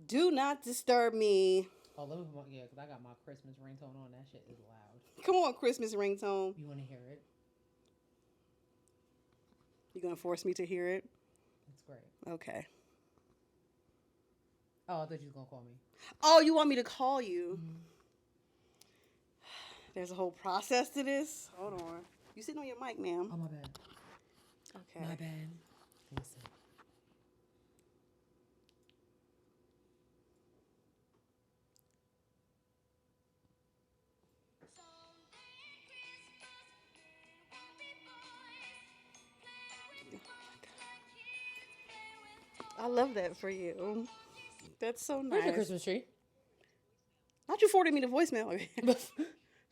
Do not disturb me. Oh, let me put because I got my Christmas ringtone on. That shit is loud. Come on, Christmas ringtone. You want to hear it? You gonna force me to hear it? It's great. Okay. Oh, I thought you was gonna call me. Oh, you want me to call you? Mm-hmm. There's a whole process to this. Hold on. You sitting on your mic, ma'am? Oh, my bad. Okay. My bad. Listen. I love that for you. That's so nice. Where's your Christmas tree? Not you forwarded me the voicemail.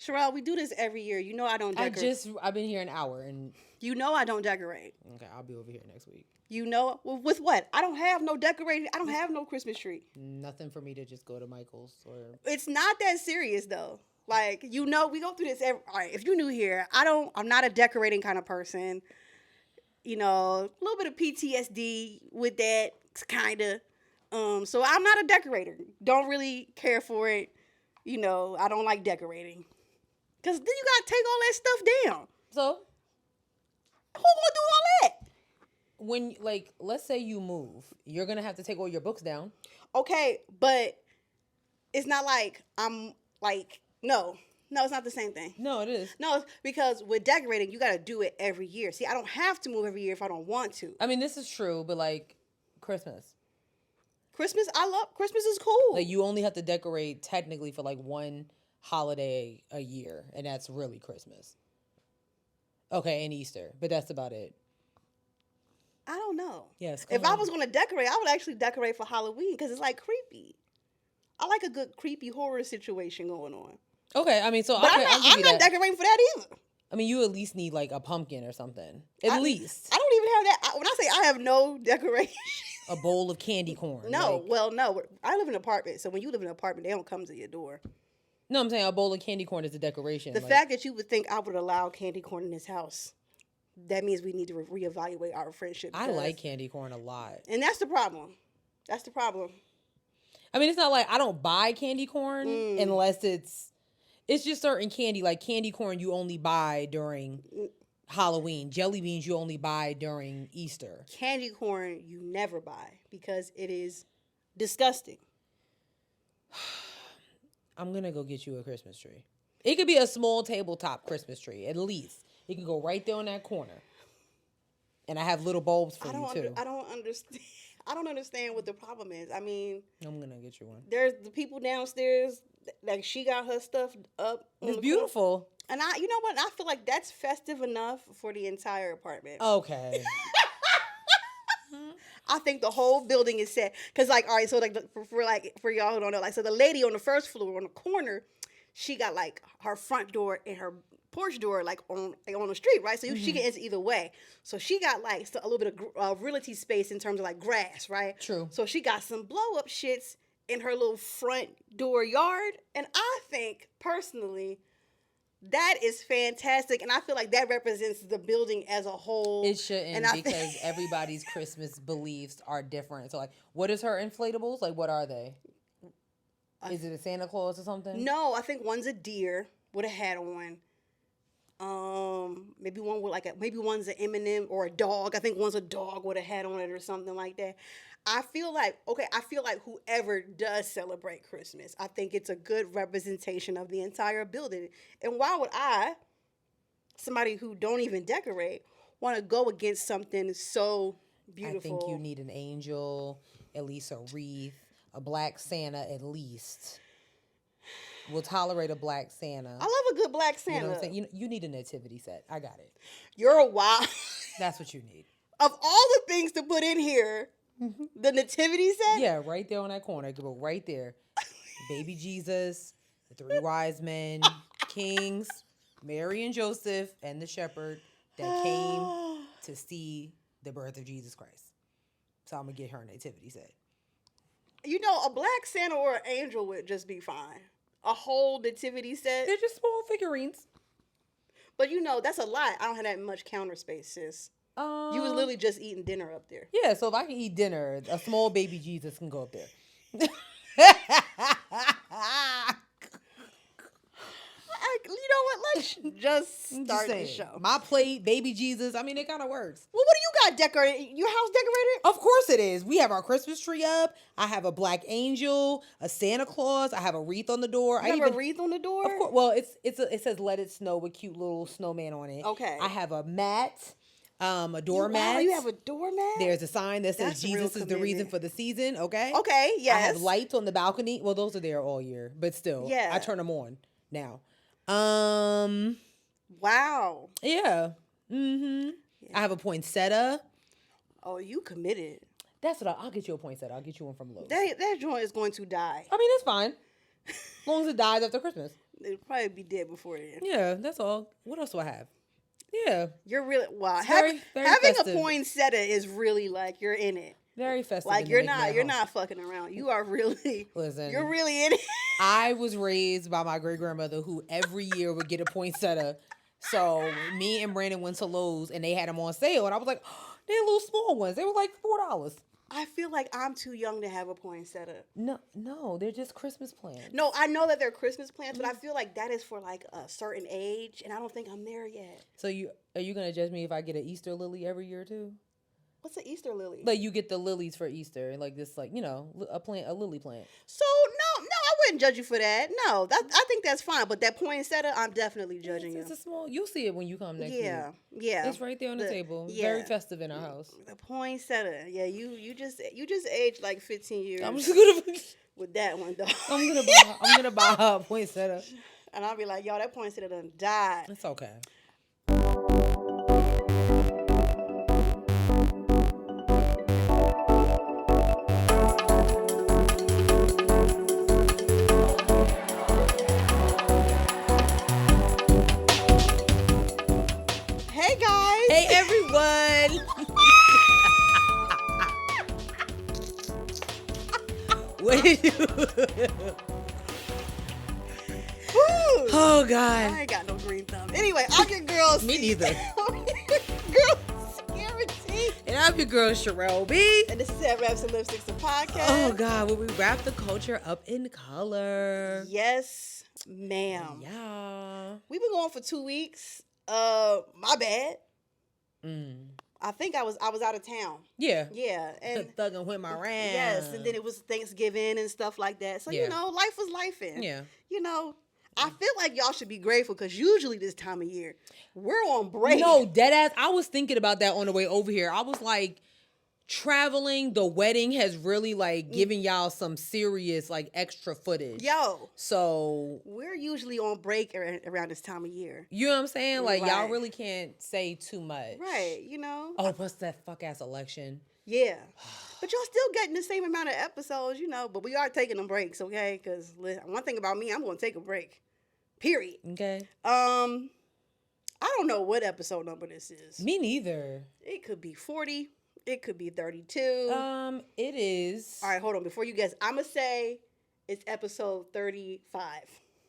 Sherelle, we do this every year. You know I don't decorate. I've been here an hour and... You know I don't decorate. Okay, I'll be over here next week. You know, with what? I don't have no decorating. I don't have no Christmas tree. Nothing for me to just go to Michael's or... It's not that serious though. Like, you know, we go through this all right, if you're new here, I'm not a decorating kind of person. You know, a little bit of PTSD with that, kind of. So I'm not a decorator. Don't really care for it. You know, I don't like decorating. Because then you got to take all that stuff down. So? Who gonna do all that? When, like, let's say you move, you're going to have to take all your books down. Okay, but it's not like I'm, like, no, it's not the same thing. No, it is. No, because with decorating, you got to do it every year. See, I don't have to move every year if I don't want to. I mean, this is true, but, like, Christmas, I love, Christmas is cool. Like, you only have to decorate technically for, like, one holiday a year, and that's really Christmas. Okay, and Easter, but that's about it. I don't know. Yes. If I was going to decorate, I would actually decorate for Halloween because it's, like, creepy. I like a good creepy horror situation going on. Okay, I mean, so but I'm not decorating for that either. I mean, you at least need like a pumpkin or something. At least. I don't even have that. When I say I have no decoration. A bowl of candy corn. No, like, well, no. I live in an apartment, so when you live in an apartment, they don't come to your door. No, I'm saying a bowl of candy corn is a decoration. The fact that you would think I would allow candy corn in this house, that means we need to reevaluate our friendship. I like candy corn a lot. And that's the problem. That's the problem. I mean, it's not like I don't buy candy corn unless it's just certain candy. Like candy corn you only buy during Halloween. Jelly beans you only buy during Easter. Candy corn you never buy because it is disgusting. I'm going to go get you a Christmas tree. It could be a small tabletop Christmas tree, at least. It can go right there in that corner. And I have little bulbs for you, too. I don't understand. I don't understand what the problem is. I mean... I'm going to get you one. There's the people downstairs, like, she got her stuff up. It's beautiful. And you know what? I feel like that's festive enough for the entire apartment. Okay. I think the whole building is set. Because, like, all right, so, like, for y'all who don't know, like, so the lady on the first floor, on the corner, she got, like, her front door and her porch door, like, on the street, right? So she can enter either way. So she got, like, a little bit of realty space in terms of, like, grass, right? True. So she got some blow-up shits in her little front door yard. And I think, personally... that is fantastic, and I feel like that represents the building as a whole. It shouldn't, because everybody's Christmas beliefs are different. So, like, what is her inflatables? Like, what are they? Is it a Santa Claus or something? No, I think one's a deer with a hat on. Maybe one with maybe one's an M&M or a dog. I think one's a dog with a hat on it or something like that. I feel like whoever does celebrate Christmas, I think it's a good representation of the entire building. And why would I, somebody who don't even decorate, want to go against something so beautiful? I think you need an angel, at least a wreath, a black Santa at least. We'll tolerate a black Santa. I love a good black Santa. You know what I'm saying? You need a nativity set. I got it. You're a wild. That's what you need. Of all the things to put in here, the nativity set? Yeah, right there on that corner. Go right there. Baby Jesus, the three wise men, kings, Mary and Joseph, and the shepherd that came to see the birth of Jesus Christ. So I'm going to get her a nativity set. You know, a black Santa or an angel would just be fine. A whole nativity set. They're just small figurines. But you know, that's a lot. I don't have that much counter space, sis. You was literally just eating dinner up there. Yeah, so if I can eat dinner, a small baby Jesus can go up there. You know what? Let's just start the show. My plate, baby Jesus. I mean, it kind of works. Well, what do you got decorated? Your house decorated? Of course it is. We have our Christmas tree up. I have a black angel, a Santa Claus. I have a wreath on the door. You have a wreath on the door? Of course. Well, it says "Let It Snow" with cute little snowman on it. Okay. I have a mat, a doormat. You have a doormat? There's a sign that says That's Jesus is the reason for the season. Okay. Okay. Yes. I have lights on the balcony. Well, those are there all year, but still, yeah. I turn them on now. Wow. Yeah. Mm-hmm. Yeah. I have a poinsettia. Oh, you committed. That's what I'll get you a poinsettia. I'll get you one from Lowe's. That joint is going to die. I mean, it's fine. As long as it dies after Christmas. It'll probably be dead before then. Yeah, that's all. What else do I have? Yeah. You're really wow. Very having a poinsettia is really like you're in it. Very festive. Like you're not fucking around. You are really listen. You're really in it. I was raised by my great grandmother who every year would get a poinsettia. So me and Brandon went to Lowe's and they had them on sale, and I was like, oh, they're little small ones. They were like $4. I feel like I'm too young to have a poinsettia. No, they're just Christmas plants. No, I know that they're Christmas plants, but I feel like that is for like a certain age, and I don't think I'm there yet. So are you gonna judge me if I get an Easter lily every year too? What's an Easter lily? Like you get the lilies for Easter, and like this, like a lily plant. So no, I wouldn't judge you for that. No, I think that's fine. But that poinsettia, I'm definitely judging you. It's a small. You'll see it when you come next week. Yeah. It's right there on the table. Yeah. Very festive in our house. The poinsettia. Yeah, you just aged like 15 years. I'm just gonna with that one though. I'm gonna buy her a poinsettia. And I'll be like, yo, that poinsettia done died. It's okay. Oh God! I ain't got no green thumb. Anyway, I'm your girl. Me neither. Girl, Security. And I'm your girl Sherelle B. And this is Headwraps and Lipsticks, the podcast. Oh God, where we wrap the culture up in color. Yes, ma'am. Yeah. We've been going for 2 weeks. My bad. I think I was out of town. Yeah. Yeah. And thugging with my round. Yes. And then it was Thanksgiving and stuff like that. So, life was lifing. Yeah. I feel like y'all should be grateful because usually this time of year, we're on break. No, deadass. I was thinking about that on the way over here. I was like, traveling, the wedding has really like given y'all some serious like extra footage. Yo. So we're usually on break around this time of year. You know what I'm saying? Like y'all really can't say too much. Right. Oh, plus that fuck ass election. Yeah. But y'all still getting the same amount of episodes, but we are taking them breaks, okay? Because one thing about me, I'm going to take a break. Period. Okay. I don't know what episode number this is. Me neither. It could be 40. It could be 32. It is. All right, hold on. Before you guess, I'm going to say it's episode 35.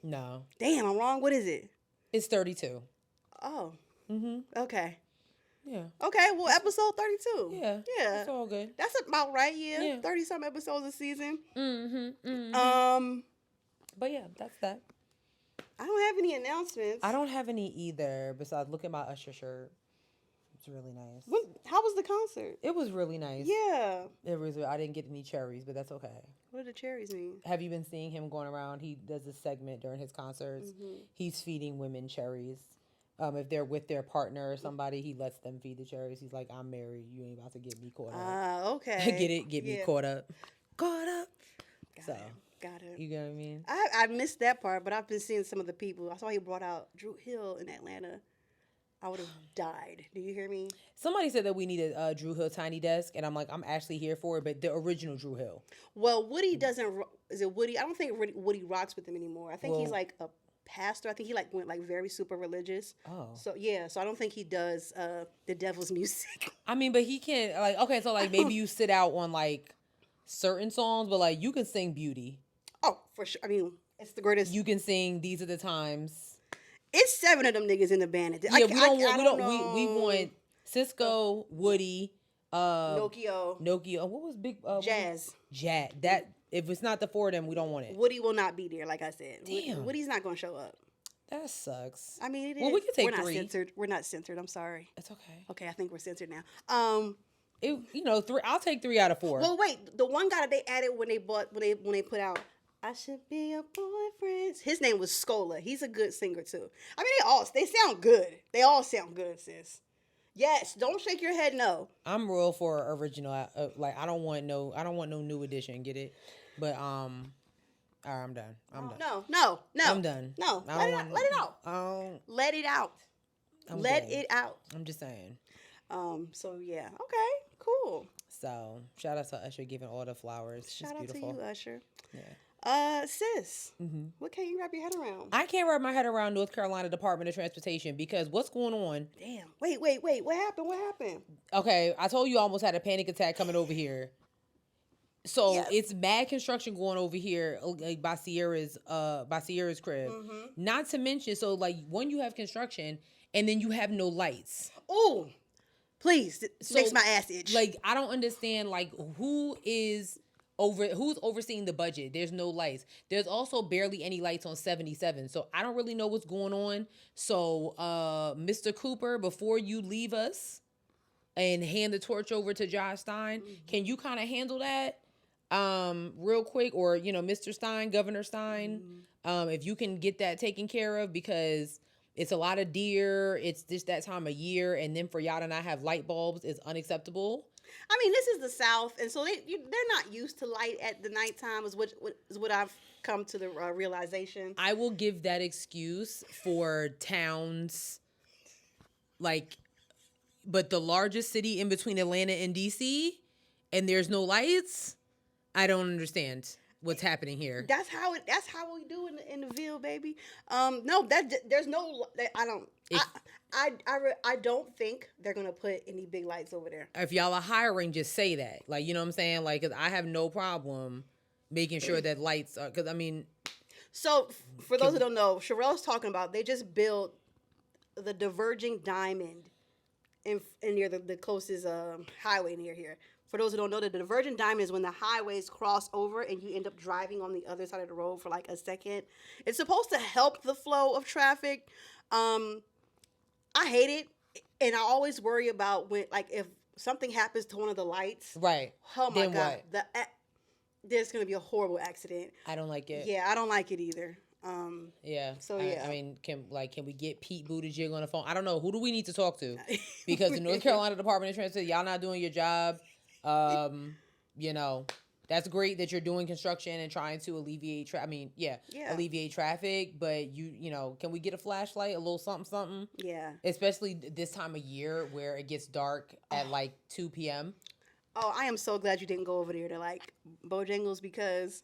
No. Damn, I'm wrong. What is it? It's 32. Oh. Mm-hmm. Okay. Yeah. Okay, well, episode 32. Yeah. Yeah. It's all good. That's about right, yeah. 30-some episodes a season. Mm-hmm. Mm-hmm. But yeah, that's that. I don't have any announcements. I don't have any either, besides look at my Usher shirt. It's really nice. How was the concert? It was really nice. Yeah. It was. I didn't get any cherries, but that's okay. What do the cherries mean? Have you been seeing him going around? He does a segment during his concerts. Mm-hmm. He's feeding women cherries. If they're with their partner or somebody, he lets them feed the cherries. He's like, I'm married. You ain't about to get me caught up. Okay. Get it? Get me caught up. Caught up. Got it. You get what I mean? I missed that part, but I've been seeing some of the people. I saw he brought out Drew Hill in Atlanta. I would have died. Do you hear me? Somebody said that we needed a Drew Hill tiny desk, and I'm like, I'm actually here for it, but the original Drew Hill. Well, Woody doesn't. Is it Woody? I don't think Woody rocks with him anymore. I think he's like a pastor. I think he went very super religious. Oh. So yeah. So I don't think he does the devil's music. I mean, but he can't maybe you sit out on certain songs, but you can sing Beauty. Oh, for sure. I mean, it's the greatest. You can sing These Are the Times. It's 7 of them niggas in the band. Yeah, we want Cisco, Woody, Nokia. What was big? Jazz. That If it's not the 4 of them, we don't want it. Woody will not be there, like I said. Damn. Woody's not going to show up. That sucks. I mean, it is. Well, we can take we're 3. Not censored. We're not censored. I'm sorry. It's okay. Okay, I think we're censored now. 3. I'll take 3 out of 4. Well, wait. The one guy that they added when they put out, I should be your boyfriend. His name was Scola. He's a good singer too. I mean, they sound good. They all sound good, sis. Yes. Don't shake your head. No. I'm real for original. I don't want no new edition. Get it? But all right, I'm done. No. I'm done. No. Let it out. Let it out. Let it out. I'm just saying. So yeah. Okay. Cool. So shout out to Usher giving all the flowers. She's Shout out beautiful. to you, Usher. Yeah. Sis. What can't you wrap your head around? I can't wrap my head around North Carolina Department of Transportation because what's going on? Damn. Wait. What happened? Okay, I told you I almost had a panic attack coming over here. So Yeah. it's mad construction going over here like by Sierra's crib. Not to mention, so like when you have construction and then you have no lights. Oh, please, makes my ass itch. Like I don't understand like who's overseeing the budget. There's no lights. There's also barely any lights on 77. So I don't really know what's going on. So Mr. Cooper, before you leave us and hand the torch over to Josh Stein, can you kind of handle that? Real quick, or Mr. Stein, Governor Stein, if you can get that taken care of, because it's a lot of deer. It's just that time of year, and then for y'all to not have light bulbs is unacceptable. I mean, this is the South, and so they're not used to light at the nighttime. Is what I've come to the realization. I will give that excuse for towns, but the largest city in between Atlanta and DC, and there's no lights. I don't understand what's happening here. That's how we do in the Ville, baby. No, there's no. I don't think they're gonna put any big lights over there. If y'all are hiring, just say that. Like, you know what I'm saying? Like, 'cause I have no problem making sure that lights are. 'Cause I mean. So for those who don't know, Sherelle's talking about they just built the diverging diamond in near the closest highway near here. For those who don't know, the divergent diamond is when the highways cross over and you end up driving on the other side of the road for like a second. It's supposed to help the flow of traffic. I hate it, and I always worry about if something happens to one of the lights. Right. Oh my then God. What? There's gonna be a horrible accident. I don't like it. Yeah, I don't like it either. Yeah. So yeah. I mean, can we get Pete Buttigieg on the phone? I don't know. Who do we need to talk to? Because the North Carolina Department of Transportation, y'all not doing your job. That's great that you're doing construction and trying to alleviate alleviate traffic, but can we get a flashlight, a little something? Yeah. Especially this time of year where it gets dark at 2 p.m. Oh, I am so glad you didn't go over there to Bojangles because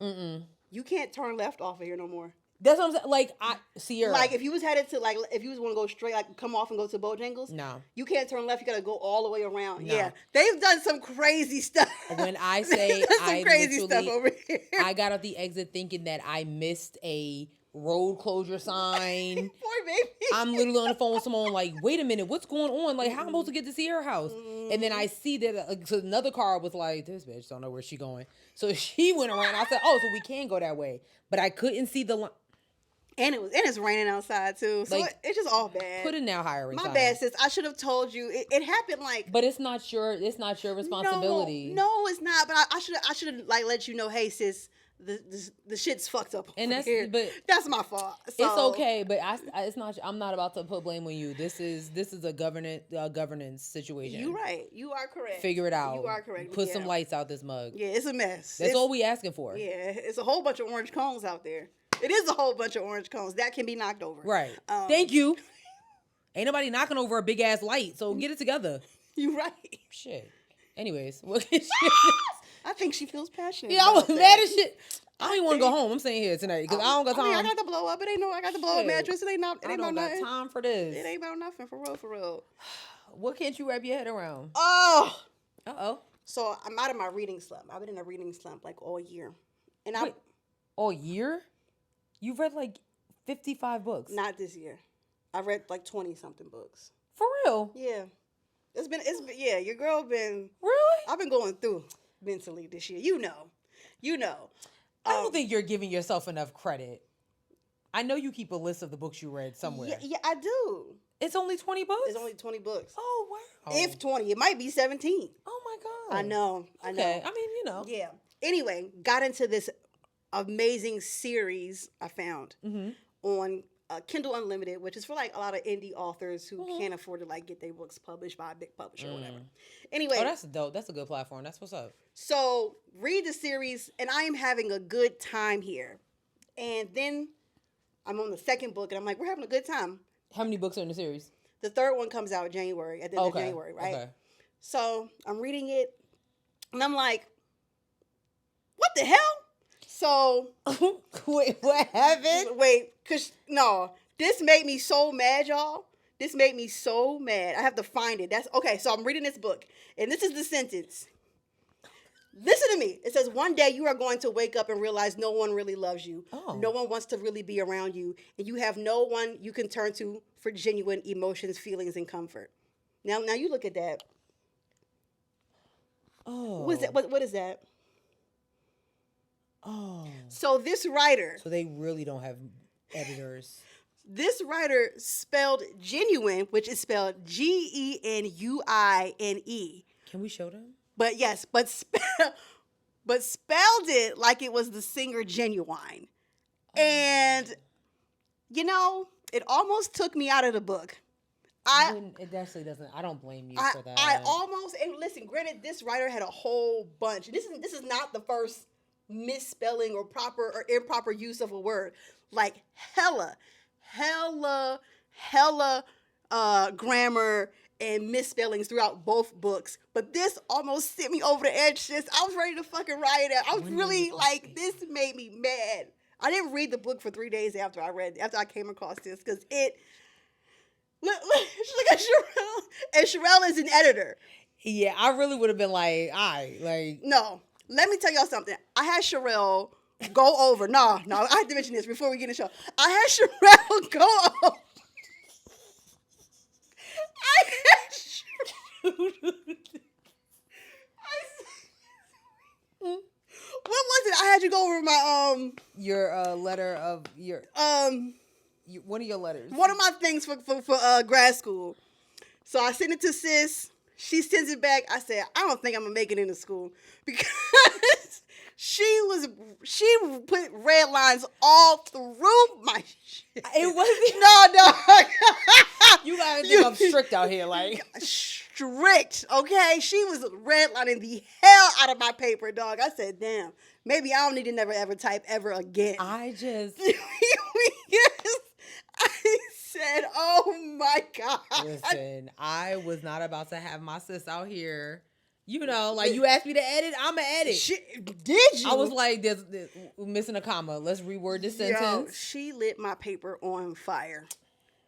you can't turn left off of here no more. That's what I'm saying. Sierra. If you was headed to if you was want to go straight, come off and go to Bojangles. No. You can't turn left. You gotta go all the way around. No. Yeah, they've done some crazy stuff. When I say crazy stuff over here, I got off the exit thinking that I missed a road closure sign. Poor baby. I'm literally on the phone with someone wait a minute, what's going on? How am I supposed to get to Sierra house? And then I see that so another car was this bitch don't know where she going. So she went around. I said, oh, so we can go that way. But I couldn't see the line. And it's raining outside too, so it's just all bad. Put it now hiring. My bad, sis. I should have told you. It happened But it's not your responsibility. No, it's not. But I should have let you know. Hey, sis, the shit's fucked up. And that's my fault. So. It's okay, but it's not. I'm not about to put blame on you. This is a governance situation. You're right. You are correct. Figure it out. You are correct. Put some lights out this mug. Yeah, it's a mess. That's all we asking for. Yeah, it's a whole bunch of orange cones out there. It is a whole bunch of orange cones that can be knocked over. Right. Thank you. Ain't nobody knocking over a big ass light, so get it together. You right. Shit. Anyways, what can she? I think she feels passionate. Yeah, I was mad as shit. I don't even want to go home. I'm staying here tonight because I don't got time. I got the blow up. I got the blow up mattress. It ain't about nothing. I don't got time for this. It ain't about nothing. For real. What can't you wrap your head around? Oh. Uh-oh. So I'm out of my reading slump. I've been in a reading slump all year. And all year? You've read 55 books. Not this year. I've read 20 something books. For real? Yeah. It's been your girl been really. I've been going through mentally this year. You know. I don't think you're giving yourself enough credit. I know you keep a list of the books you read somewhere. Yeah, I do. It's only 20 books? It's only 20 books. Oh, wow. If 20. It might be 17. Oh, my God. I know. Okay. I mean, Yeah. Anyway, got into this amazing series I found on Kindle Unlimited, which is for like a lot of indie authors who can't afford to like get their books published by a big publisher or whatever. Anyway. Oh, that's dope. That's a good platform. That's what's up. So read the series, and I am having a good time here. And then I'm on the second book, and I'm like, we're having a good time. How many books are in the series? The third one comes out in January, at the end of January, right? Okay. So I'm reading it, and I'm like, what the hell? So wait, what happened? Wait, this made me so mad, y'all. This made me so mad. I have to find it. That's okay. So I'm reading this book, and this is the sentence. Listen to me. It says, one day you are going to wake up and realize no one really loves you. Oh. No one wants to really be around you, and you have no one you can turn to for genuine emotions, feelings, and comfort. Now you look at that. Oh. What is that? What is that? Oh. So this writer. So they really don't have editors. This writer spelled genuine, which is spelled Genuine. Can we show them? But yes, but spelled it like it was the singer Genuine. And, it almost took me out of the book. It actually doesn't. I don't blame you for that. And listen, granted, this writer had a whole bunch. This is not the first misspelling or proper or improper use of a word. Like hella grammar and misspellings throughout both books. But this almost sent me over the edge. I was ready to fucking riot. I was really like, this made me mad. I didn't read the book for 3 days after I came across this, because it. Look at Sherelle. And Sherelle is an editor. Yeah, I really would have been like, No, let me tell y'all something. I had Sherelle go over. No, I have to mention this before we get in the show. I had Sherelle go over. What was it? I had you go over my your letter of your one of your letters. One of my things for grad school. So I sent it to sis. She sends it back. I said, I don't think I'm gonna make it into school, because she put red lines all through my shit. It wasn't. No. You gotta think I'm strict out here, like strict. Okay, she was redlining the hell out of my paper, dog. I said, damn, maybe I don't need to never ever type ever again. I said, oh my God. Listen, I was not about to have my sis out here. You asked me to edit, I'm going to edit. Did you? I was like, there's missing a comma. Let's reword this sentence. Yo, she lit my paper on fire.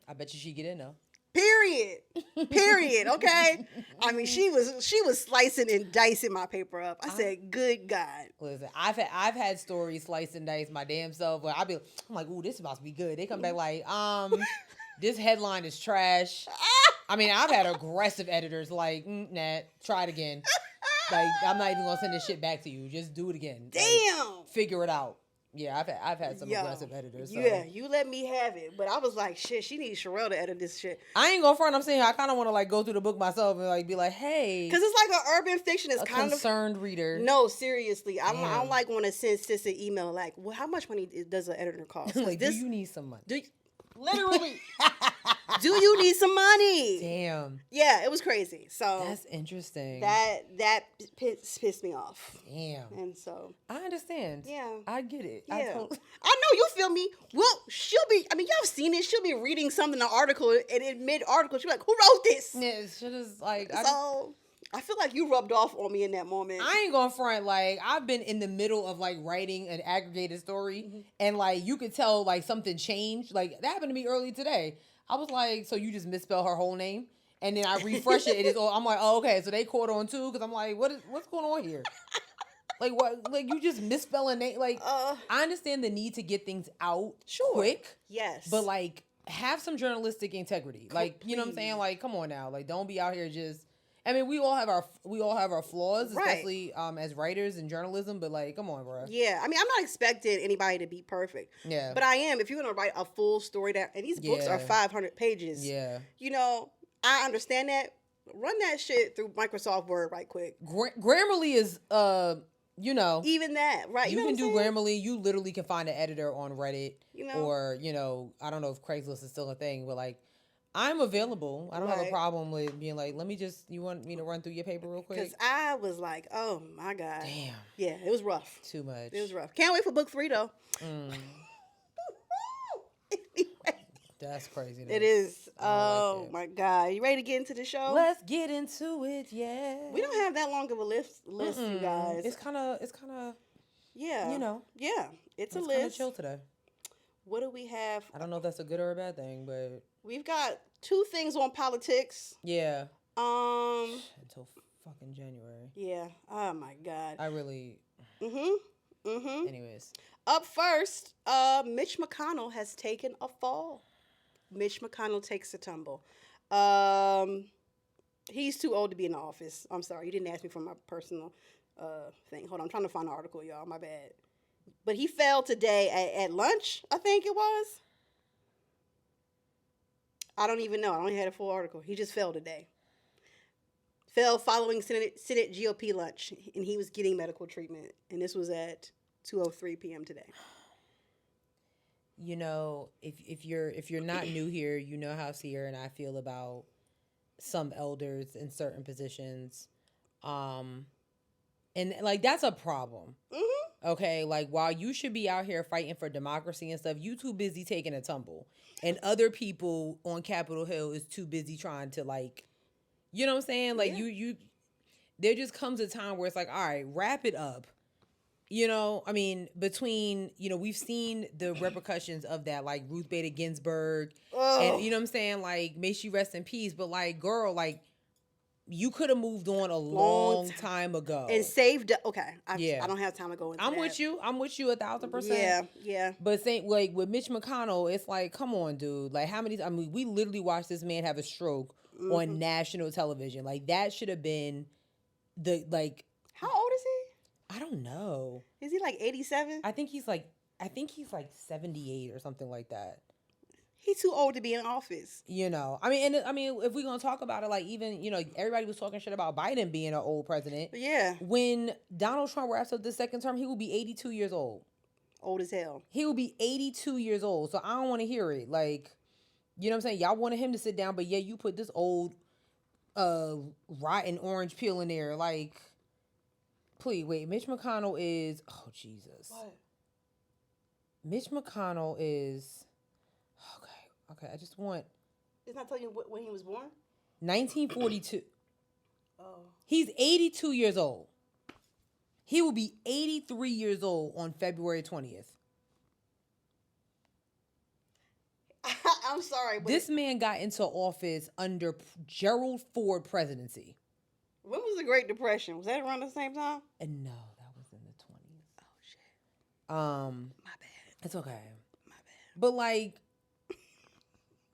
I bet you she'd get in, though. Period. Okay. I mean, she was slicing and dicing my paper up. I said, "Good God." Listen, I've had stories slice and dice my damn self. Where I'm like, "Ooh, this is about to be good." They come back like, this headline is trash. I mean, I've had aggressive editors like, nah, try it again. Like, I'm not even gonna send this shit back to you. Just do it again. Damn. Like, figure it out. Yeah, I've had some aggressive editors. So. Yeah, you let me have it, but I was like, shit, she needs Sherelle to edit this shit. I ain't gonna front. I'm saying I kind of want to like go through the book myself and like be like, hey, because it's like an urban fiction. It's kind of concerned reader. No, seriously, I don't like want to send sis an email like, well, how much money does an editor cost? Like, do you need some money? Literally. Do you need some money? Damn. Yeah, it was crazy. So that's interesting. That pissed me off. Damn. And so I understand. Yeah, I get it. Yeah, I know, you feel me. Well, she'll be. I mean, y'all seen it. She'll be reading something in an article, and in mid article, she'll be like, "Who wrote this?" Yeah, shit is like. I feel like you rubbed off on me in that moment. I ain't gonna front. Like, I've been in the middle of like writing an aggregated story, and like you could tell like something changed. Like that happened to me early today. I was like, so you just misspell her whole name, and then I refresh it. I'm like, oh, okay, so they caught on too, because I'm like, what's going on here? Like what? Like you just misspelling name? Like I understand the need to get things out quick. Yes, but like have some journalistic integrity. Like you know what I'm saying? Like come on now, like don't be out here just. I mean, we all have our flaws, Right. especially as writers and journalism. But like, come on, bro. Yeah, I mean, I'm not expecting anybody to be perfect. Yeah. But I am. If you're gonna write a full story and these books are Yeah. 500 pages. Yeah. You know, I understand that. Run that shit through Microsoft Word right quick. Grammarly is you know, Even that, right? you know can what do I'm saying? Grammarly. You literally can find an editor on Reddit, You know? or I don't know if Craigslist is still a thing, but like, I'm available. I don't have a Right. problem with being like, you want me to run through your paper real quick? Because I was like, oh my God. Damn. Yeah, it was rough. Too much. It was rough. Can't wait for book 3 though. Anyway, That's crazy. it is. I don't Oh like it. my God. You ready to get into the show? Let's get into it. Yeah. We don't have that long of a list, you guys. It's kind of. Yeah. Yeah. It's a It's kind of list. chill today. What do we have? I don't know if that's a good or a bad thing, but We've got 2 things on politics. yeah. Um. Until fucking January. Yeah. Oh my God. I really. Anyways. Up first, Mitch McConnell has taken a fall. Mitch McConnell takes a tumble. He's too old to be in the office. I'm sorry, you didn't ask me for my personal thing. Hold on, I'm trying to find the article, y'all. My bad. But he fell today at lunch, I think it was. I don't even know. I only had a full article. He just fell today. Fell following Senate GOP lunch, and he was getting medical treatment. And this was at 2:03 p.m. today. You know, if you're not new here, you know how Sierra and I feel about some elders in certain positions, and like that's a problem. Okay, like while you should be out here fighting for democracy and stuff, you too busy taking a tumble, and other people on Capitol Hill is too busy trying to like, you know what I'm saying? Like you, there just comes a time where it's like, all right, wrap it up. You know, I mean, between, we've seen the repercussions of that, like Ruth Bader Ginsburg, and you know what I'm saying? Like, may she rest in peace. But like, girl, like, you could have moved on a long time ago. And saved, okay. I don't have time to go into I'm that. with you. I'm with you 1,000%. Yeah. But like with Mitch McConnell, it's like, come on, dude. Like, we literally watched this man have a stroke on national television. Like, that should have been How old is he? I don't know. Is he like 87? I think he's like 78 or something like that. He's too old to be in office. I mean, if we're gonna talk about it, like even everybody was talking shit about Biden being an old president. Yeah. When Donald Trump wraps up the second term, he will be 82 years old. Old as hell. He will be 82 years old. So I don't want to hear it. Like, you know what I'm saying? Y'all wanted him to sit down, but yeah, you put this old, rotten orange peel in there, like. Please, wait, Mitch McConnell is... Oh, Jesus. What? Mitch McConnell is... Okay, I just want... It's not telling you when he was born? 1942. Oh. He's 82 years old. He will be 83 years old on February 20th. I'm sorry, but... This man got into office under Gerald Ford presidency. When was the Great Depression? Was that around the same time? And no, that was in the 20s. Oh, shit. My bad. It's okay. My bad. But like,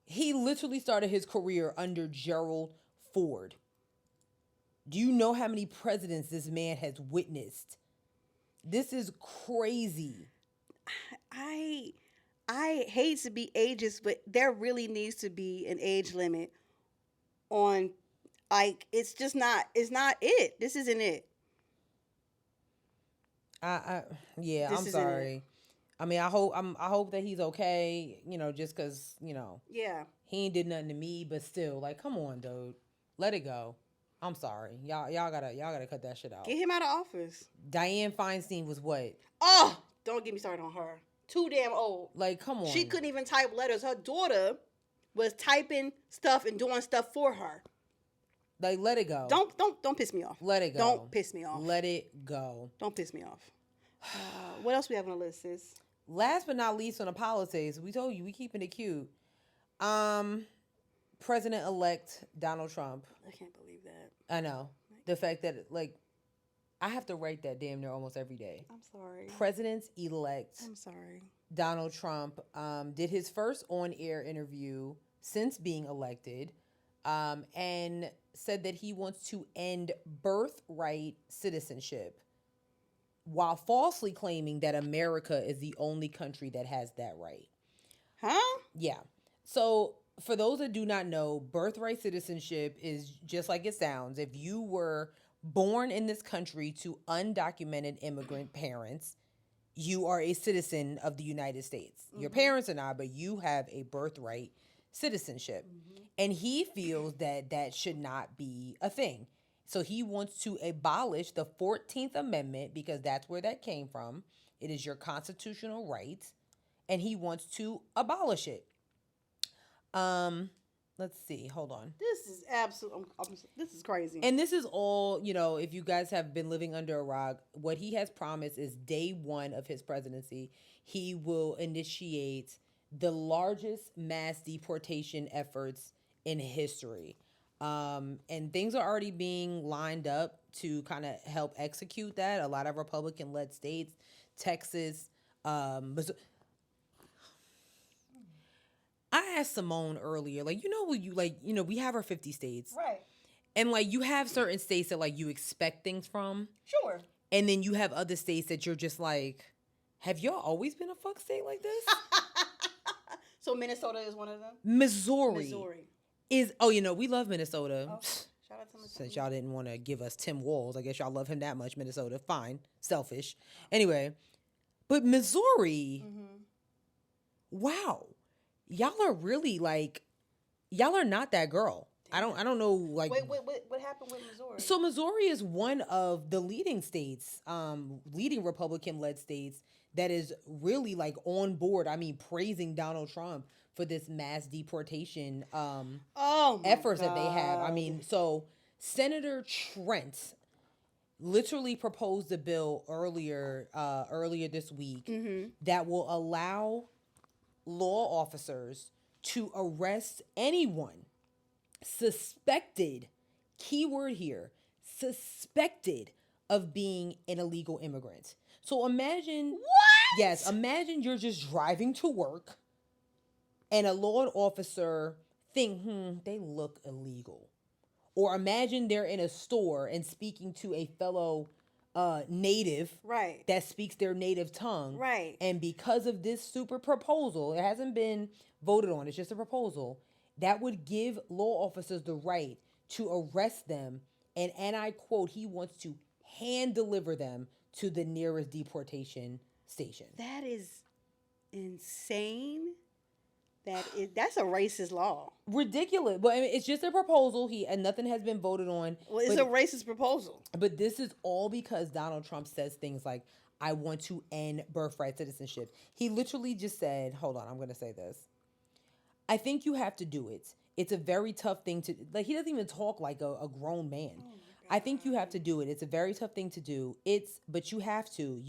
he literally started his career under Gerald Ford. Do you know how many presidents this man has witnessed? This is crazy. I hate to be ageist, but there really needs to be an age limit on. Like, it's just not, it's not it. This isn't it. Yeah, I'm sorry. I mean, I hope that he's okay, just cause, Yeah. he ain't did nothing to me, but still, like, come on, dude. Let it go. I'm sorry. Y'all gotta cut that shit out. Get him out of office. Dianne Feinstein was what? Oh, don't get me started on her. Too damn old. Like, come on. She couldn't even type letters. Her daughter was typing stuff and doing stuff for her. Like, let it go. Don't piss me off. Let it go. Don't piss me off. Let it go. Don't piss me off. What else we have on the list, sis? Last but not least on the politics, we told you we keeping it cute. President-elect Donald Trump. I can't believe that. I know. The fact that, like, I have to write that damn near almost every day. I'm sorry. President-elect I'm sorry. Donald Trump did his first on-air interview since being elected. and said that he wants to end birthright citizenship while falsely claiming that America is the only country that has that right. Huh? Yeah. So for those that do not know, birthright citizenship is just like it sounds. If you were born in this country to undocumented immigrant parents, you are a citizen of the United States. Your parents are not, but you have a birthright citizenship. And he feels that that should not be a thing. So he wants to abolish the 14th Amendment because that's where that came from. It is your constitutional right. And he wants to abolish it. Let's see. Hold on. This is absolute. This is crazy. And this is all, if you guys have been living under a rock, what he has promised is day one of his presidency, he will initiate the largest mass deportation efforts in history. And things are already being lined up to kind of help execute that. A lot of Republican-led states, Texas, Missouri. I asked Simone earlier, we have our 50 states. Right. And, you have certain states that, you expect things from. Sure. And then you have other states that you're just like, have y'all always been a fuck state like this? So Minnesota is one of them? Missouri. Is, we love Minnesota. Oh, shout out to Minnesota. Since y'all didn't want to give us Tim Walz, I guess y'all love him that much, Minnesota. Fine. Selfish. Anyway. But Missouri, wow. Y'all are really y'all are not that girl. I don't know. Wait, what happened with Missouri? So Missouri is one of the leading states, leading Republican-led states that is really on board. I mean, praising Donald Trump for this mass deportation efforts that they have. I mean, so Senator Trent literally proposed a bill earlier this week that will allow law officers to arrest anyone suspected, keyword here, suspected of being an illegal immigrant. So imagine, imagine you're just driving to work and a law officer think, they look illegal. Or imagine they're in a store and speaking to a fellow native that speaks their native tongue. Right. And because of this super proposal, it hasn't been voted on, it's just a proposal, that would give law officers the right to arrest them. And I quote, he wants to hand deliver them to the nearest deportation station. That is insane. That's a racist law. Ridiculous. But I mean, it's just a proposal. And nothing has been voted on. Well, it's a racist proposal. But this is all because Donald Trump says things like, I want to end birthright citizenship. He literally just said, hold on, I'm going to say this. I think you have to do it. It's a very tough thing to, he doesn't even talk like a grown man. Oh, I think you have to do it. It's a very tough thing to do. But you have to,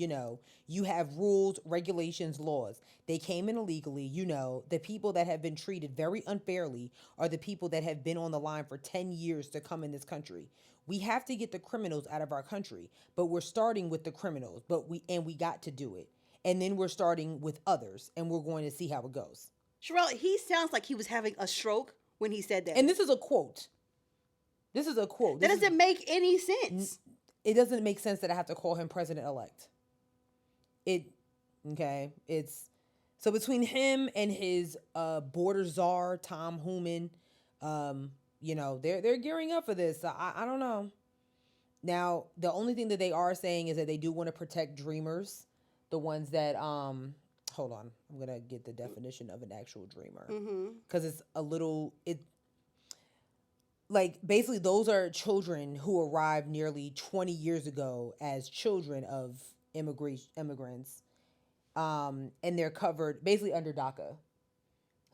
you have rules, regulations, laws. They came in illegally. The people that have been treated very unfairly are the people that have been on the line for 10 years to come in this country. We have to get the criminals out of our country, but we're starting with the criminals, we got to do it. And then we're starting with others, and we're going to see how it goes. Sherelle, he sounds like he was having a stroke when he said that. And this is a quote. That doesn't make any sense. It doesn't make sense that I have to call him president-elect. It's so between him and his border czar, Tom Hooman, they're gearing up for this. I don't know. Now, the only thing that they are saying is that they do want to protect dreamers, the ones that hold on, I'm going to get the definition of an actual dreamer. Because it's a little, basically those are children who arrived nearly 20 years ago as children of immigrants. And they're covered basically under DACA.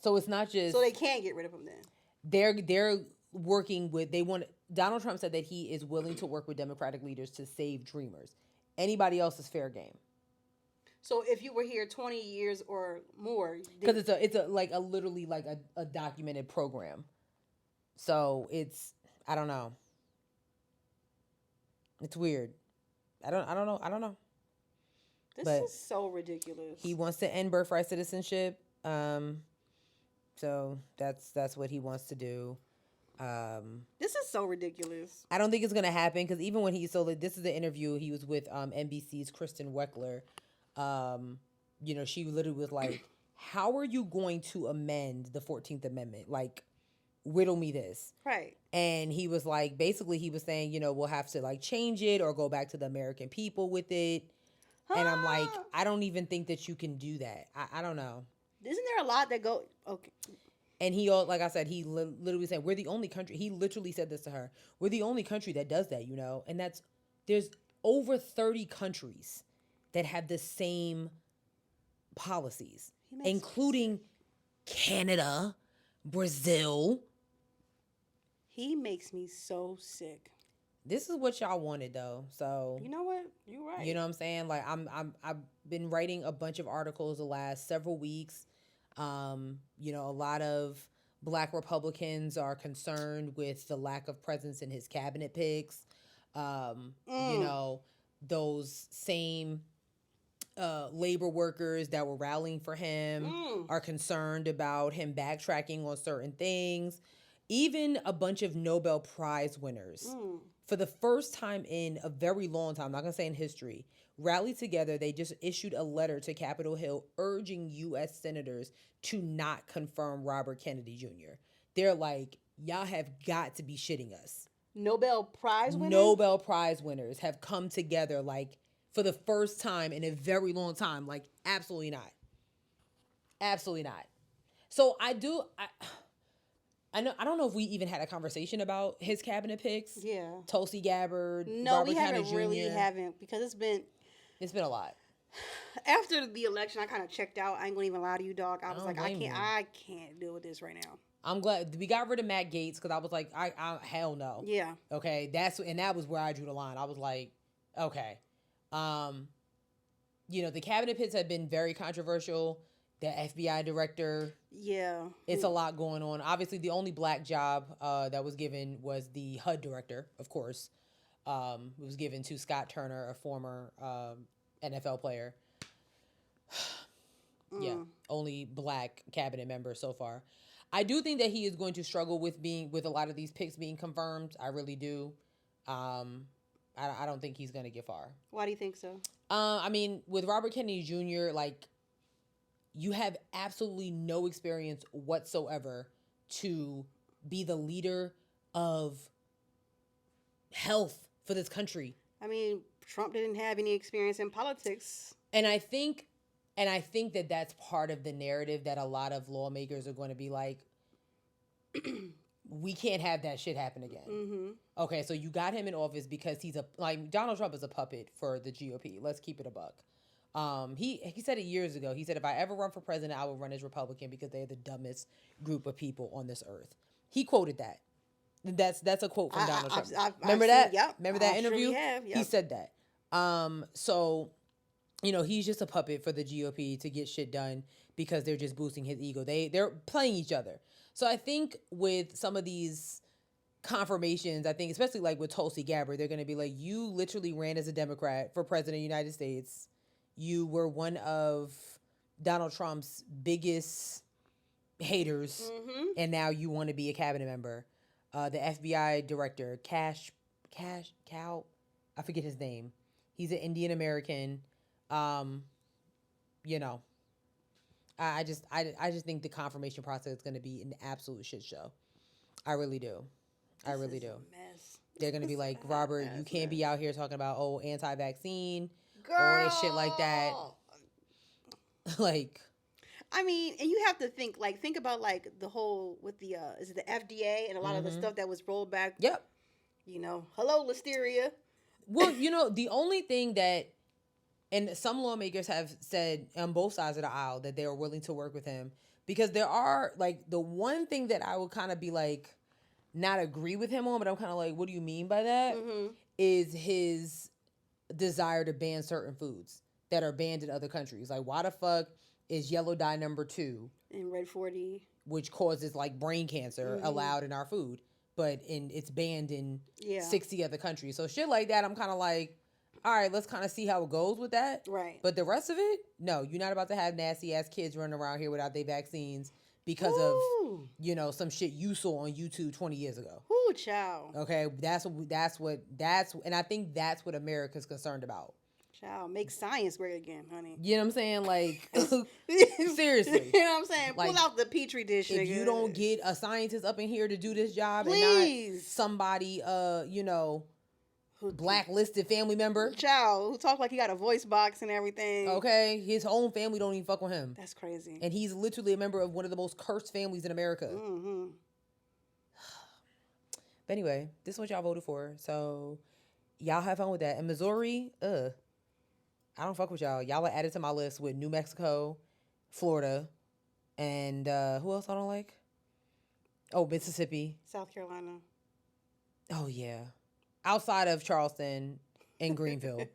So it's not just. So they can't get rid of them then. They're working with, Donald Trump said that he is willing to work with Democratic leaders to save dreamers. Anybody else is fair game. So if you were here 20 years or more, because it's a literally a documented program. So I don't know. It's weird. I don't know. This is so ridiculous. He wants to end birthright citizenship. So that's what he wants to do. This is so ridiculous. I don't think it's gonna happen because even when this is the interview he was with NBC's Kristen Weckler. She literally was like, "How are you going to amend the 14th Amendment? Like, riddle me this." Right. And he was like, basically, he was saying, we'll have to like change it or go back to the American people with it. And I'm like, I don't even think that you can do that. I don't know. Isn't there a lot that go? Okay. And like I said, he literally said, we're the only country. He literally said this to her. We're the only country that does that, And there's over 30 countries that have the same policies, including Canada, Brazil. He makes me so sick. This is what y'all wanted, though. So you know what? You're right. You know what I'm saying? Like I've been writing a bunch of articles the last several weeks. A lot of Black Republicans are concerned with the lack of presence in his cabinet picks. Those same labor workers that were rallying for him are concerned about him backtracking on certain things. Even a bunch of Nobel Prize winners, for the first time in a very long time, I'm not going to say in history, rallied together. They just issued a letter to Capitol Hill urging U.S. senators to not confirm Robert Kennedy Jr. They're like, y'all have got to be shitting us. Nobel Prize winners? Nobel Prize winners have come together, like, for the first time in a very long time. Like, absolutely not. Absolutely not. So I don't know if we even had a conversation about his cabinet picks. Yeah. Tulsi Gabbard. No, Robert we Kennedy haven't Jr. really haven't because it's been a lot. After the election, I kind of checked out. I ain't gonna even lie to you, dog. I was like, I you. can't deal with this right now. I'm glad we got rid of Matt Gaetz because I was like, I hell no. Yeah. Okay, that was where I drew the line. I was like, okay. The cabinet picks have been very controversial. The FBI director. Yeah. It's a lot going on. Obviously, the only Black job that was given was the HUD director, of course. It was given to Scott Turner, a former NFL player. Yeah, only Black cabinet member so far. I do think that he is going to struggle with a lot of these picks being confirmed. I really do. I don't think he's going to get far. Why do you think so? With Robert Kennedy Jr., like, you have absolutely no experience whatsoever to be the leader of health for this country. Trump didn't have any experience in politics. And I think that that's part of the narrative that a lot of lawmakers are going to be like, we can't have that shit happen again. Mm-hmm. Okay, so you got him in office because Donald Trump is a puppet for the GOP. Let's keep it a buck. He said it years ago. He said, if I ever run for president, I will run as Republican because they're the dumbest group of people on this earth. He quoted that. That's a quote from Donald Trump. Remember that? Yep. Remember that interview? Yep. He said that. So, he's just a puppet for the GOP to get shit done because they're just boosting his ego. They're playing each other. So I think with some of these confirmations, I think especially like with Tulsi Gabbard, they're going to be like, you literally ran as a Democrat for president of the United States. You were one of Donald Trump's biggest haters, and now you want to be a cabinet member. The FBI director, Cashapp, I forget his name. He's an Indian American. I just think the confirmation process is going to be an absolute shit show. I really do. I really do. Mess. They're going to be like, Robert, you can't be out here talking about anti-vaccine. Girl. All that shit like that. Like, and you have to think about like the whole with the is it the FDA and a lot of the stuff that was rolled back. Yep. Hello listeria. Well, the only thing that, and some lawmakers have said on both sides of the aisle that they are willing to work with him because there are like the one thing that I would kind of be like not agree with him on, but I'm kind of like, what do you mean by that? Is his desire to ban certain foods that are banned in other countries. Like, why the fuck is yellow dye number 2 and red 40, which causes like brain cancer, allowed in our food, but it's banned in 60 other countries. So shit like that, I'm kind of like, all right, let's kind of see how it goes with that. Right. But the rest of it, no, you're not about to have nasty ass kids running around here without their vaccines because Ooh. of, you know, some shit you saw on YouTube 20 years ago. Ooh, child. Okay, and I think that's what America's concerned about. Child, make science great again, honey. You know what I'm saying? Like, seriously. You know what I'm saying? Like, pull out the petri dish, if nigga. you don't get a scientist up in here to do this job, Please. and not somebody, you know, blacklisted family member, child who talk like he got a voice box and everything. Okay, his own family don't even fuck with him. That's crazy. And he's literally a member of one of the most cursed families in America. Mm-hmm. But anyway, this is what y'all voted for. So y'all have fun with that. And Missouri, I don't fuck with y'all. Y'all are added to my list with New Mexico, Florida, and who else I don't like? Oh, Mississippi. South Carolina. Oh, yeah. Outside of Charleston and Greenville.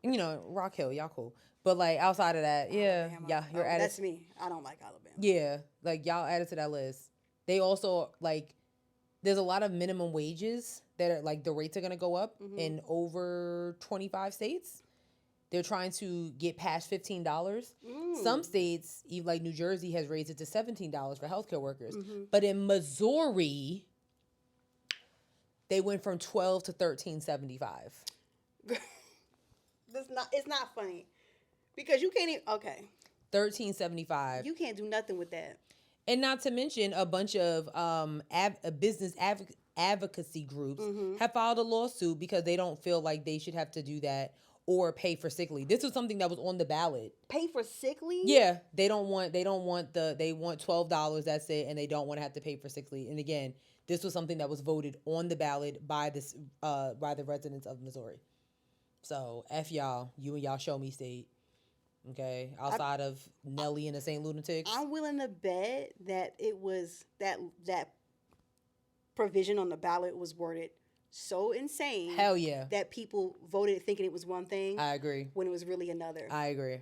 You know, Rock Hill, y'all cool. But, like, outside of that, yeah, you're added. That's me. I don't like Alabama. Yeah, like, y'all added to that list. They also, like, there's a lot of minimum wages that are, like, the rates are going to go up in over 25 states. They're trying to get past $15. Some states, even like New Jersey, has raised it to $17 for healthcare workers. But in Missouri, they went from $12 to $13.75. It's not funny because you can't even. Okay. $13.75. You can't do nothing with that. And not to mention a bunch of business advocacy groups have filed a lawsuit because they don't feel like they should have to do that or pay for sick leave. This was something that was on the ballot. Pay for sick leave? Yeah, they want $12, that's it, and they don't want to have to pay for sick leave. And again, this was something that was voted on the ballot by the residents of Missouri. So F y'all, you and y'all show me state. Okay, outside of Nelly and the St. Lunatics. I'm willing to bet that it was that provision on the ballot was worded so insane. Hell yeah. That people voted thinking it was one thing. I agree. When it was really another. I agree.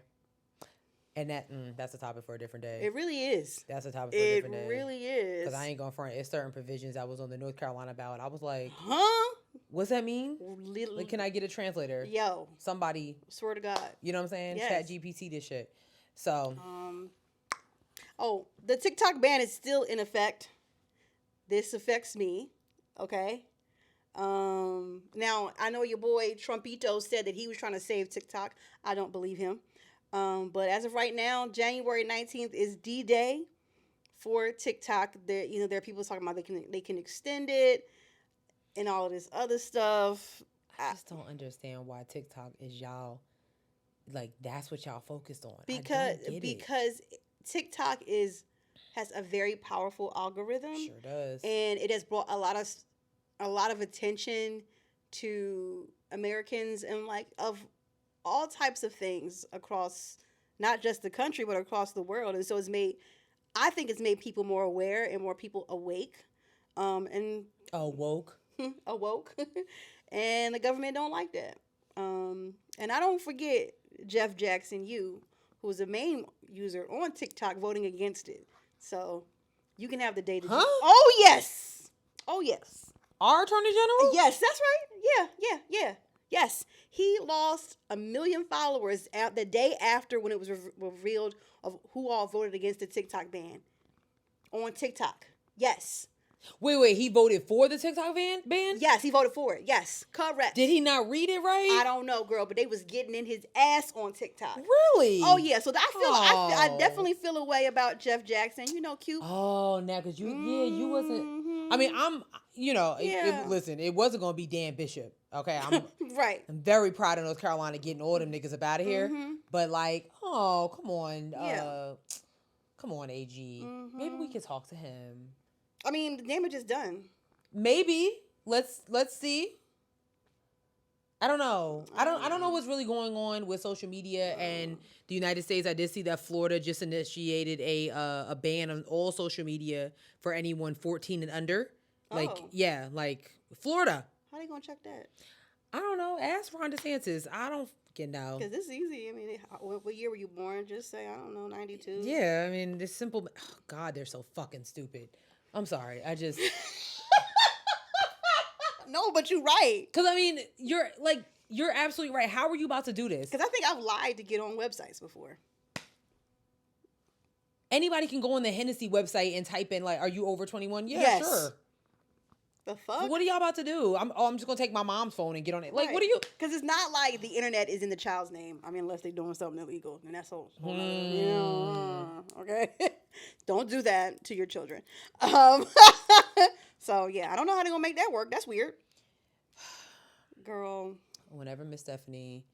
And that's a topic for a different day. It really is. That's a topic for a different day. It really is. Because I ain't going front. It's certain provisions that was on the North Carolina ballot. I was like, huh? What's that mean? Like, can I get a translator? Yo. Somebody. Swear to God. You know what I'm saying? Yes. Chat GPT this shit. So. Oh, the TikTok ban is still in effect. This affects me. Okay. Now I know your boy Trumpito said that he was trying to save TikTok. I don't believe him. But as of right now, January 19th is D-Day for TikTok. There are people talking about they can extend it and all of this other stuff. I just don't understand why TikTok is y'all, like, that's what y'all focused on. Because TikTok has a very powerful algorithm. Sure does. And it has brought a lot of attention to Americans and like of all types of things across not just the country but across the world. And so I think it's made people more aware and more people awake. And awoke. And the government don't like that. And I don't forget Jeff Jackson, who was the main user on TikTok, voting against it. So you can have the day to do. Oh yes. Our Attorney General? Yes, that's right. Yeah. Yes. He lost 1 million followers the day after when it was revealed of who all voted against the TikTok ban on TikTok. Yes. Wait, he voted for the TikTok ban? Yes, he voted for it. Yes, correct. Did he not read it right? I don't know, girl, but they was getting in his ass on TikTok. Really? Oh, yeah. So I definitely feel a way about Jeff Jackson. Cute. Oh, now, because you wasn't. I mean, listen, it wasn't going to be Dan Bishop. Okay, right. I'm very proud of North Carolina getting all them niggas up out of here. But like, come on. Come on, AG. Maybe we could talk to him. I mean, the damage is done. Maybe. Let's see. I don't know. I don't know what's really going on with social media and the United States. I did see that Florida just initiated a ban on all social media for anyone 14 and under. Like Florida. How they gonna check that? I don't know. Ask Ron DeSantis. I don't fucking know. Because this is easy. I mean, what year were you born? Just say, I don't know, 92. Yeah, I mean, this simple. Oh, God, they're so fucking stupid. I'm sorry. I just. No, but you're right. Because, I mean, you're absolutely right. How are you about to do this? Because I think I've lied to get on websites before. Anybody can go on the Hennessy website and type in, like, are you over 21? Yeah, Yes. sure. The fuck? What are y'all about to do? I'm just going to take my mom's phone and get on it. Like, what are you? Because it's not like the internet is in the child's name. I mean, unless they're doing something illegal. And that's all. You know, okay? Don't do that to your children. So, yeah, I don't know how they're going to make that work. That's weird. Girl. Whenever Miss Stephanie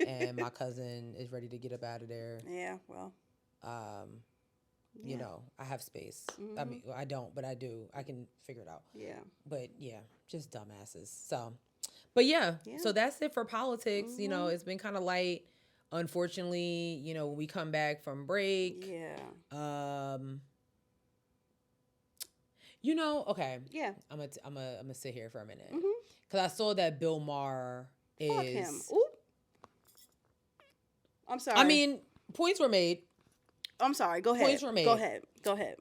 and my cousin is ready to get up out of there. Yeah, well. You know, I have space. I mean, I don't, but I do. I can figure it out. Yeah. But yeah, just dumbasses. So, but yeah, so that's it for politics. You know, it's been kind of light. Unfortunately, you know, when we come back from break. Yeah. You know, okay. Yeah. I'm gonna sit here for a minute because I saw that Bill Maher is. Fuck him. Ooh. I'm sorry. I mean, points were made. I'm sorry. Go ahead. Points were made. Go ahead.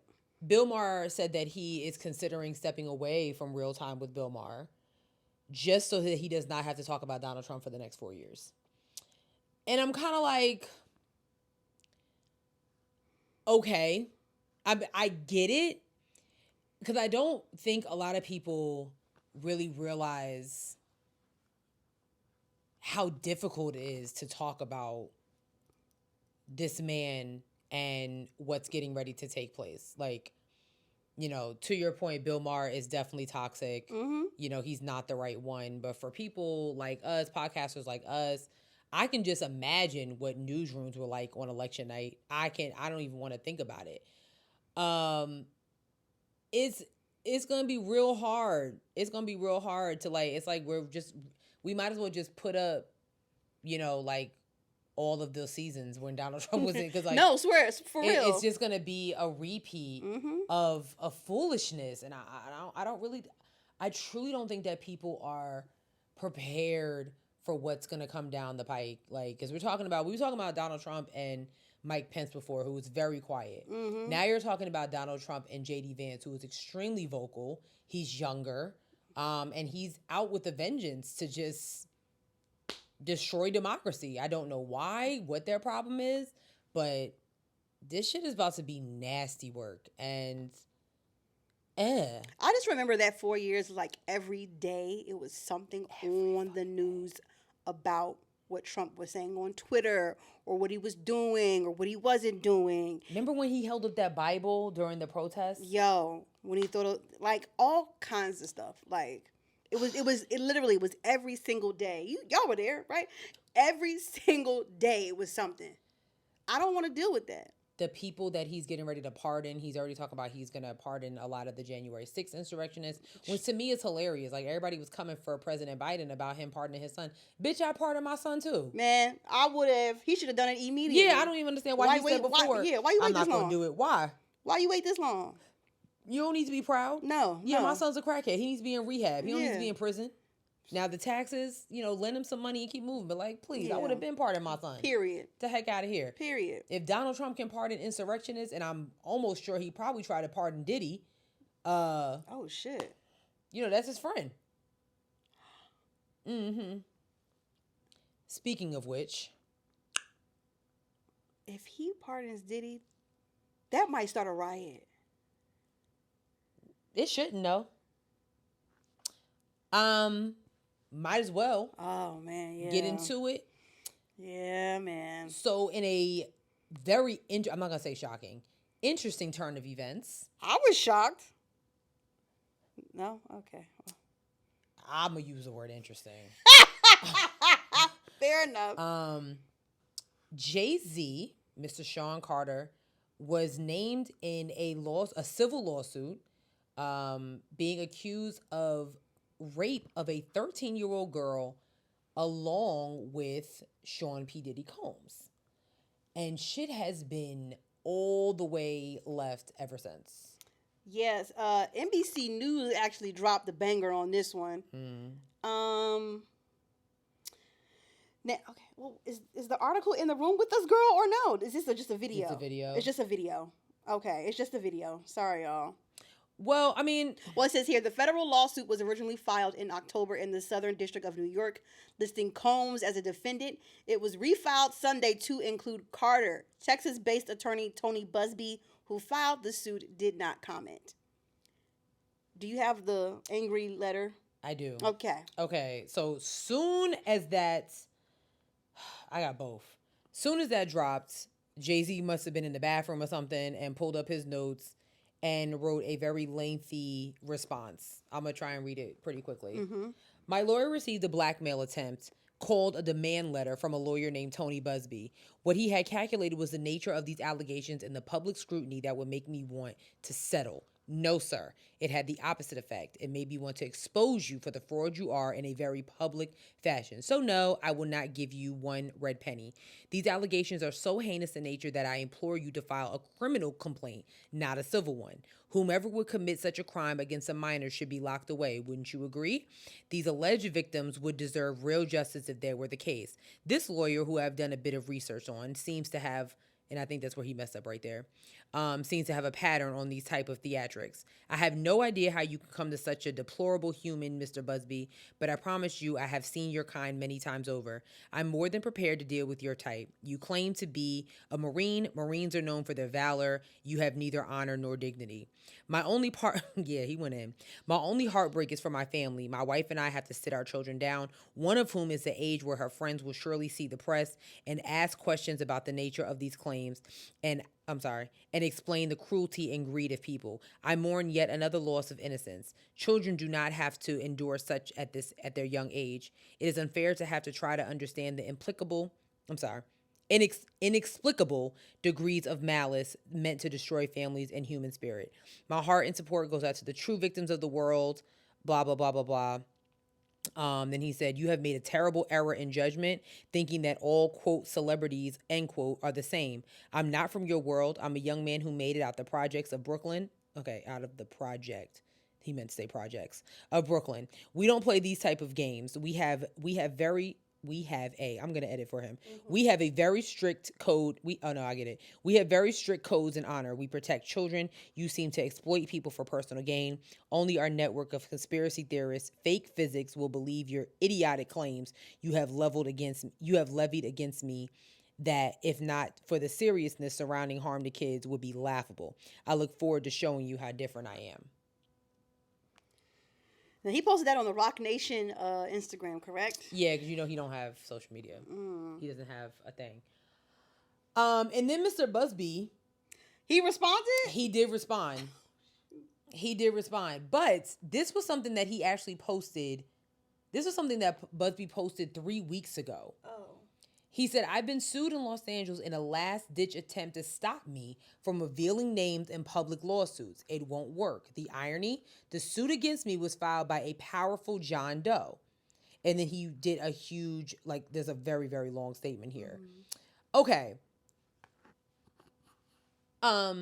Bill Maher said that he is considering stepping away from Real Time with Bill Maher just so that he does not have to talk about Donald Trump for the next 4 years. And I'm kind of like, okay, I get it, because I don't think a lot of people really realize how difficult it is to talk about this man and what's getting ready to take place. Like, you know, to your point, Bill Maher is definitely toxic. You know, he's not the right one. But for people like us, podcasters like us, I can just imagine what newsrooms were like on election night. I don't even want to think about it. It's going to be real hard. It's going to be real hard to, like, it's like we might as well just put up, you know, like, all of the seasons when Donald Trump was in, because like no, swear it's for real. It's just gonna be a repeat of foolishness, and I truly don't think that people are prepared for what's gonna come down the pike. Like, because we were talking about Donald Trump and Mike Pence before, who was very quiet. Now you're talking about Donald Trump and JD Vance, who is extremely vocal. He's younger, and he's out with a vengeance to just destroy democracy. I don't know what their problem is, but this shit is about to be nasty work. And I just remember that 4 years, like every day it was something on the news about what Trump was saying on Twitter, or what he was doing or what he wasn't doing. Remember when he held up that Bible during the protests? Yo, when he thought, like, all kinds of stuff. Like, it literally was every single day. Y'all were there, right? Every single day it was something. I don't want to deal with that. The people that he's getting ready to pardon, he's already talking about he's going to pardon a lot of the January 6th insurrectionists, which to me is hilarious. Like, everybody was coming for President Biden about him pardoning his son. Bitch, I pardoned my son too. Man, I would have. He should have done it immediately. Yeah, I don't even understand why he said before. Why you wait I'm this long? not going to do it. Why? Why you wait this long? You don't need to be proud. No. Yeah, my son's a crackhead. He needs to be in rehab. He don't need to be in prison. Now, the taxes, you know, lend him some money and keep moving. But, like, please, I would have been pardoned my son. Period. The heck out of here. Period. If Donald Trump can pardon insurrectionists, and I'm almost sure he probably tried to pardon Diddy. Oh, shit. You know, that's his friend. Speaking of which. If he pardons Diddy, that might start a riot. It shouldn't, though. Might as well. Oh, man, yeah. Get into it. Yeah, man. So in a very, I'm not going to say shocking, interesting turn of events. I was shocked. No? Okay. I'm going to use the word interesting. Fair enough. Jay-Z, Mr. Sean Carter, was named in a civil lawsuit, being accused of rape of a 13-year-old girl along with Sean P. Diddy Combs. And shit has been all the way left ever since. Yes, NBC News actually dropped the banger on this one. Now, okay, well, is the article in the room with us, girl, or no? Is this just a video? It's a video. It's just a video. Okay, it's just a video. Sorry, y'all. Well, I mean, Well, it says here the federal lawsuit was originally filed in October in the Southern District of New York, listing Combs as a defendant. It was refiled Sunday to include Carter. Texas-based attorney Tony Busby, who filed the suit, did not comment. Do you have the angry letter? I do. Okay. Okay, so soon as that, I got both. Soon as that dropped, Jay-Z must have been in the bathroom or something and pulled up his notes and wrote a very lengthy response. I'm going to try and read it pretty quickly. Mm-hmm. My lawyer received a blackmail attempt called a demand letter from a lawyer named Tony Busby. What he had calculated was the nature of these allegations and the public scrutiny that would make me want to settle. No, sir. It had the opposite effect. It made me want to expose you for the fraud you are in a very public fashion. So no, I will not give you one red penny. These allegations are so heinous in nature that I implore you to file a criminal complaint, not a civil one. Whomever would commit such a crime against a minor should be locked away. Wouldn't you agree? These alleged victims would deserve real justice if that were the case. This lawyer, who I've done a bit of research on, seems to have, and I think that's where he messed up right there, seems to have a pattern on these type of theatrics. I have no idea how you can come to such a deplorable human, Mr. Busby, but I promise you I have seen your kind many times over. I'm more than prepared to deal with your type. You claim to be a Marine. Marines are known for their valor. You have neither honor nor dignity. My only yeah, he went in. My only heartbreak is for my family. My wife and I have to sit our children down, one of whom is the age where her friends will surely see the press and ask questions about the nature of these claims and explain the cruelty and greed of people. I mourn yet another loss of innocence. Children do not have to endure such at their young age. It is unfair to have to try to understand the inexplicable degrees of malice meant to destroy families and human spirit. My heart and support goes out to the true victims of the world, blah, blah, blah, blah, blah. Then he said, you have made a terrible error in judgment, thinking that all, quote, celebrities, end quote, are the same. I'm not from your world. I'm a young man who made it out the projects of Brooklyn. Okay, out of the project. He meant to say projects of Brooklyn. We don't play these type of games. We have I'm going to edit for him. Mm-hmm. We have a very strict code. We have very strict codes and honor. We protect children. You seem to exploit people for personal gain. Only our network of conspiracy theorists, fake physics, will believe your idiotic claims you have levied against me that, if not for the seriousness surrounding harm to kids, would be laughable. I look forward to showing you how different I am. Now, he posted that on the Rock Nation Instagram, correct? Yeah, because he don't have social media. He doesn't have a thing. And then Mr. Busby, he responded? He did respond. But this was something that he actually posted. This was something that Busby posted 3 weeks ago. Oh. He said, I've been sued in Los Angeles in a last-ditch attempt to stop me from revealing names in public lawsuits. It won't work. The irony, the suit against me was filed by a powerful John Doe. And then he did a huge, there's a very, very long statement here. Mm-hmm. Okay. I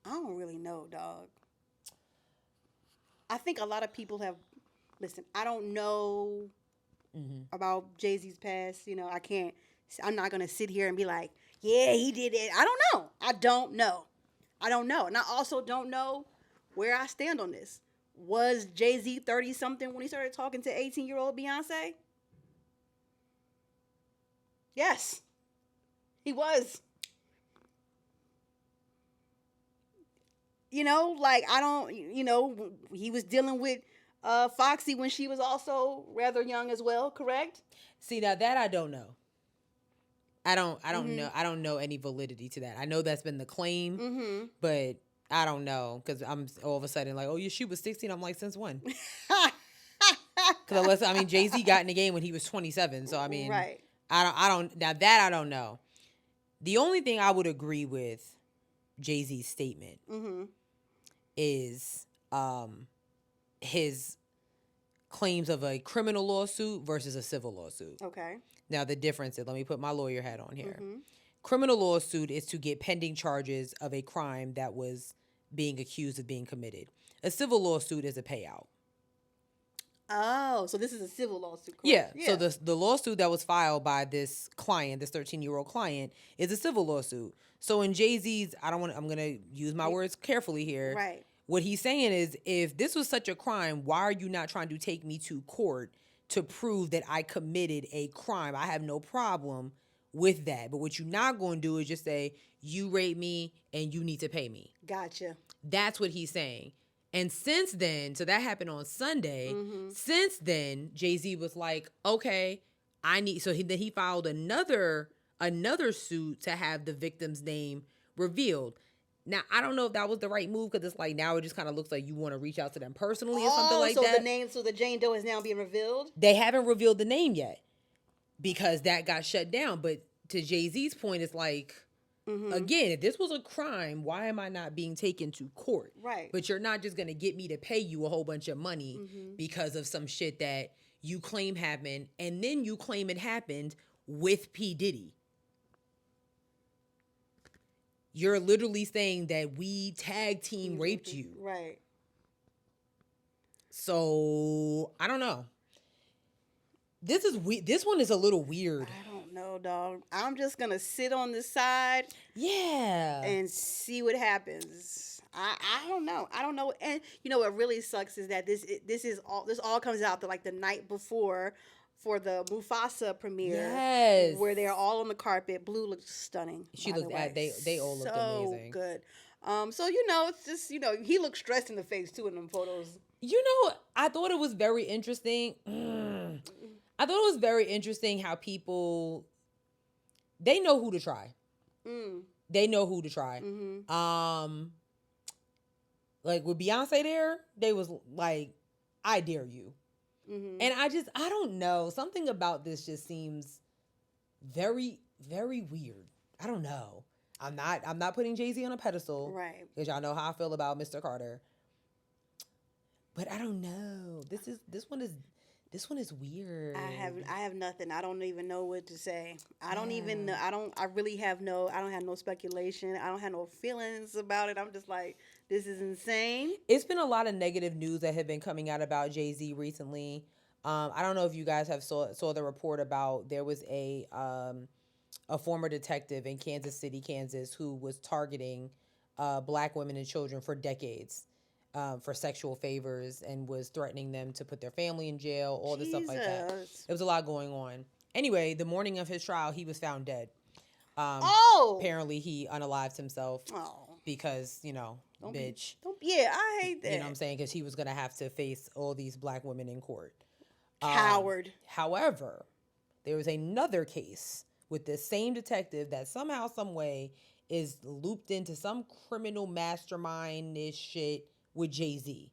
don't really know, dog. I think a lot of people have, I don't know about Jay-Z's past. I'm not going to sit here and be like, yeah, he did it. I don't know. And I also don't know where I stand on this. Was Jay-Z 30-something when he started talking to 18-year-old Beyonce? Yes, he was. He was dealing with Foxy when she was also rather young as well, correct? See, now that I don't know. I don't know. I don't know any validity to that. I know that's been the claim, but I don't know, because I'm all of a sudden like, oh, yeah, she was 16. I'm like, since when? Because Jay-Z got in the game when he was 27. So right. I don't know. The only thing I would agree with Jay-Z's statement is his claims of a criminal lawsuit versus a civil lawsuit. Okay. Now, the difference is, let me put my lawyer hat on here. Criminal lawsuit is to get pending charges of a crime that was being accused of being committed. A civil lawsuit is a payout. Oh, so this is a civil lawsuit, Yeah. correct? So the lawsuit that was filed by this client, this 13-year-old client, is a civil lawsuit. So in Jay-Z's, I'm gonna use my words carefully here. Right. What he's saying is, if this was such a crime, why are you not trying to take me to court to prove that I committed a crime? I have no problem with that. But what you're not going to do is just say, you raped me and you need to pay me. Gotcha. That's what he's saying. And since then, so that happened on Sunday. Mm-hmm. Since then, Jay-Z was like, okay, then he filed another suit to have the victim's name revealed. Now, I don't know if that was the right move, because it's like, now it just kind of looks like you want to reach out to them personally or something like that. So the Jane Doe is now being revealed? They haven't revealed the name yet because that got shut down. But to Jay-Z's point, it's like, again, if this was a crime, why am I not being taken to court? Right. But you're not just going to get me to pay you a whole bunch of money because of some shit that you claim happened, and then you claim it happened with P. Diddy. You're literally saying that we tag team raped you. Right. So, I don't know. This one is a little weird. I don't know, dog. I'm just going to sit on the side. Yeah. And see what happens. I don't know. I don't know. And you know what really sucks is that this all comes out the night before for the Mufasa premiere. Yes. Where they're all on the carpet. Blue looks stunning. She looked they all looked so amazing. Good. So it's just, he looked stressed in the face too in them photos. I thought it was very interesting. I thought it was very interesting how people, they know who to try. They know who to try. Mm-hmm. Like with Beyonce there, they was like, I dare you. Mm-hmm. And I don't know. Something about this just seems very, very weird. I don't know. I'm not putting Jay-Z on a pedestal. Right. Because y'all know how I feel about Mr. Carter. But I don't know. This one is weird. I have nothing. I don't even know what to say. I don't even know. I don't have no speculation. I don't have no feelings about it. I'm just like, this is insane. It's been a lot of negative news that have been coming out about Jay-Z recently. I don't know if you guys have saw the report about, there was a former detective in Kansas City, Kansas, who was targeting black women and children for decades. For sexual favors, and was threatening them to put their family in jail, all this stuff like that. There was a lot going on. Anyway, the morning of his trial, he was found dead. Apparently he unalived himself because, bitch. I hate that. You know what I'm saying? Because he was going to have to face all these black women in court. Coward. However, there was another case with this same detective that somehow, some way is looped into some criminal mastermind-ish shit with Jay-Z.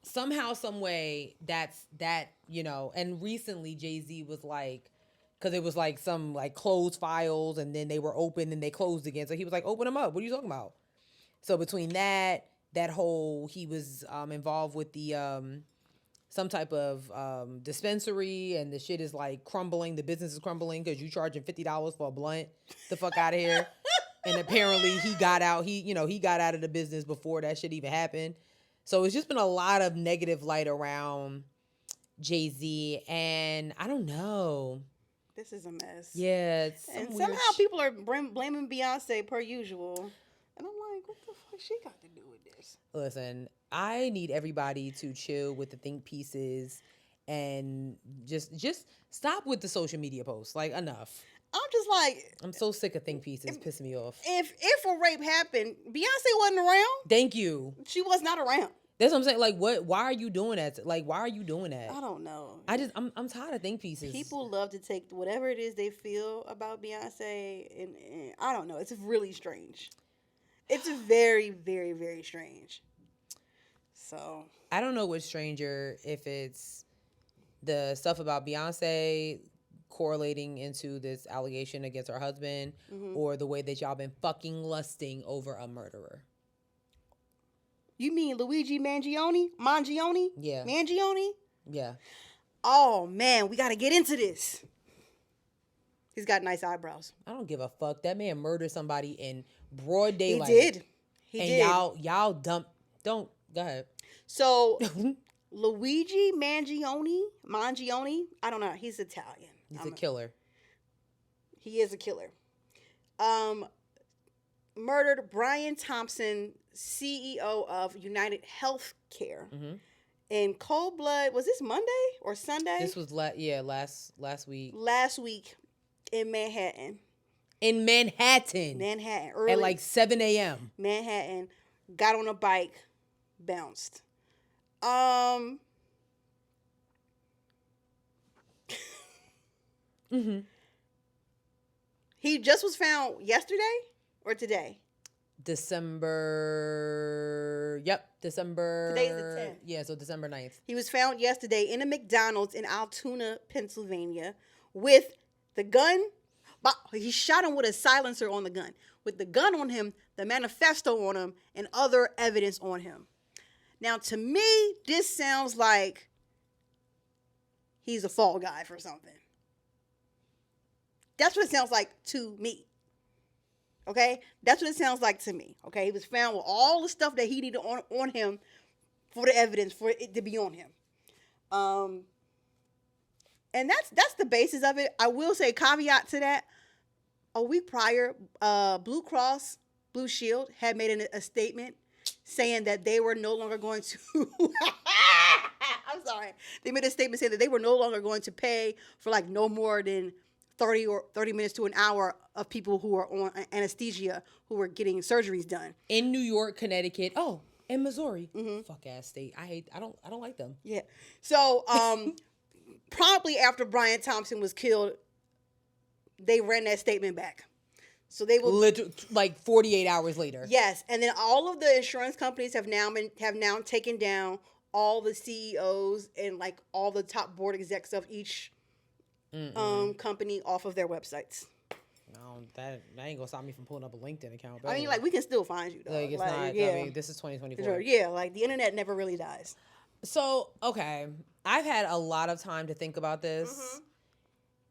Somehow, some way, and recently Jay-Z was like, because it was like some like closed files, and then they were open and they closed again. So he was like, open them up. What are you talking about? So between that whole, he was involved with the some type of dispensary, and the shit is like crumbling. The business is crumbling because you charging $50 for a blunt. The fuck out of here. And apparently he got out. He got out of the business before that shit even happened. So it's just been a lot of negative light around Jay-Z, and I don't know. This is a mess. Yeah, and somehow people are blaming Beyonce per usual, and I'm like, what the fuck she got to do with this? Listen, I need everybody to chill with the think pieces and just stop with the social media posts. Like, enough. I'm just like, I'm so sick of think pieces. Pissing me off. If a rape happened, Beyonce wasn't around. Thank you. She was not around. That's what I'm saying. Like, what? Why are you doing that? Like, why are you doing that? I don't know. I'm tired of think pieces. People love to take whatever it is they feel about Beyonce, and I don't know. It's really strange. It's very, very, very strange. So I don't know what's stranger, if it's the stuff about Beyonce correlating into this allegation against her husband, or the way that y'all been fucking lusting over a murderer. You mean Luigi Mangione? Yeah. Mangione? Yeah. Oh, man, we got to get into this. He's got nice eyebrows. I don't give a fuck. That man murdered somebody in broad daylight. He did. And y'all don't, go ahead. So Luigi Mangione. I don't know. He's Italian. He's a killer. He is a killer. Murdered Brian Thompson, CEO of United Healthcare. Mm-hmm. In cold blood. Was this Monday or Sunday? This was last week. Last week in Manhattan. In Manhattan. Early. At like 7 a.m. Manhattan. Got on a bike. Bounced. Mm-hmm. He just was found yesterday or today? December. Today's the 10th. Yeah, so December 9th. He was found yesterday in a McDonald's in Altoona, Pennsylvania, with the gun. He shot him with a silencer on the gun. With the gun on him, the manifesto on him, and other evidence on him. Now, to me, this sounds like he's a fall guy for something. That's what it sounds like to me. Okay? That's what it sounds like to me. Okay? He was found with all the stuff that he needed on him for the evidence, for it to be on him. And that's the basis of it. I will say, caveat to that, a week prior, Blue Cross Blue Shield had made a statement saying that they were no longer going to I'm sorry. They made a statement saying that they were no longer going to pay for like no more than 30 minutes to an hour of people who are on anesthesia who were getting surgeries done. In New York, Connecticut, in Missouri. Mm-hmm. Fuck ass state. I don't like them. Yeah. So promptly after Brian Thompson was killed, they ran that statement back. So they will like 48 hours later. Yes, and then all of the insurance companies have now taken down all the CEOs and like all the top board execs of each company off of their websites. No, that ain't gonna stop me from pulling up a LinkedIn account. I mean, like, we can still find you though. Like, it's not. Yeah. I mean, this is 2024. Yeah, like the internet never really dies. So okay, I've had a lot of time to think about this.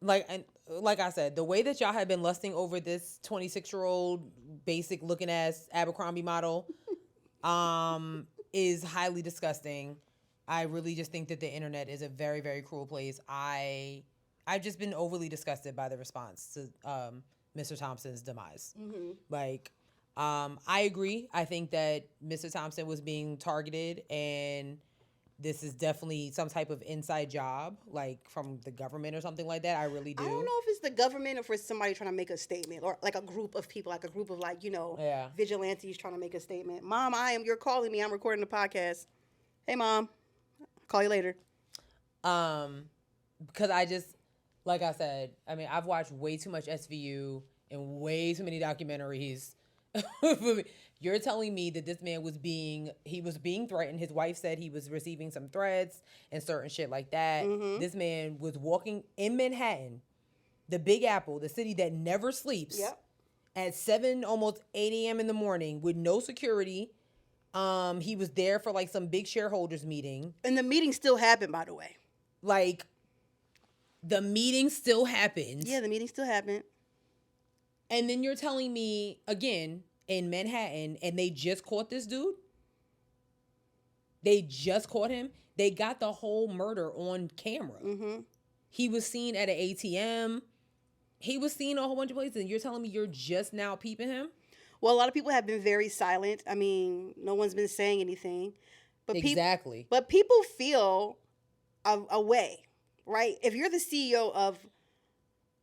Mm-hmm. Like I said, the way that y'all have been lusting over this 26-year-old basic looking ass Abercrombie model is highly disgusting. I really just think that the internet is a very, very cruel place. I've just been overly disgusted by the response to Mr. Thompson's demise. Mm-hmm. Like, I agree. I think that Mr. Thompson was being targeted, and this is definitely some type of inside job, like from the government or something like that. I really do. I don't know if it's the government or for somebody trying to make a statement, or like a group of people, like a group of vigilantes trying to make a statement. Mom, you're calling me. I'm recording the podcast. Hey, Mom. I'll call you later. Because I just, like I said, I mean, I've watched way too much SVU and way too many documentaries. You're telling me that this man was being threatened. His wife said he was receiving some threats and certain shit like that. Mm-hmm. This man was walking in Manhattan, the Big Apple, the city that never sleeps, at 7, almost 8 a.m. in the morning with no security. He was there for like some big shareholders meeting. And the meeting still happened, by the way. Like, the meeting still happened. Yeah, the meeting still happened. And then you're telling me, again, in Manhattan, and they just caught this dude? They just caught him? They got the whole murder on camera. Mm-hmm. He was seen at an ATM. He was seen a whole bunch of places. And you're telling me you're just now peeping him? Well, a lot of people have been very silent. I mean, no one's been saying anything. But exactly. But people feel a way, right? If you're the CEO of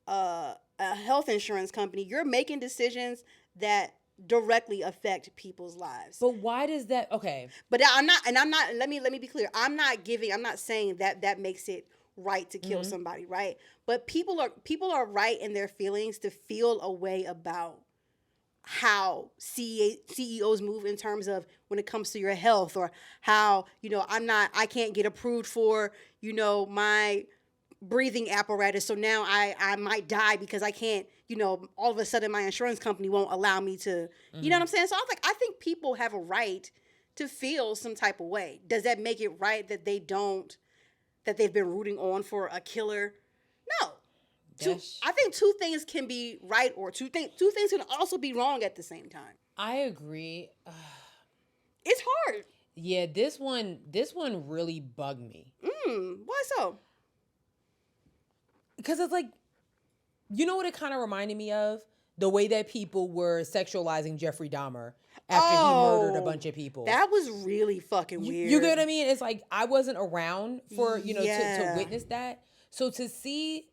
a health insurance company, you're making decisions that directly affect people's lives. But why does that? Okay. But I'm not. Let me be clear. I'm not saying that makes it right to kill mm-hmm. somebody, right? But people are right in their feelings to feel a way about how CEOs move in terms of when it comes to your health, or how, I can't get approved for, my breathing apparatus. So now I might die because I can't, all of a sudden my insurance company won't allow me to, mm-hmm. you know what I'm saying? So I think people have a right to feel some type of way. Does that make it right that they've been rooting on for a killer? No. I think two things can be right, or two things can also be wrong at the same time. I agree. It's hard. Yeah, this one really bugged me. Why so? Because it's like, you know what it kind of reminded me of? The way that people were sexualizing Jeffrey Dahmer after he murdered a bunch of people. That was really fucking weird. You get what I mean? It's like, I wasn't around for, to witness that. So to see,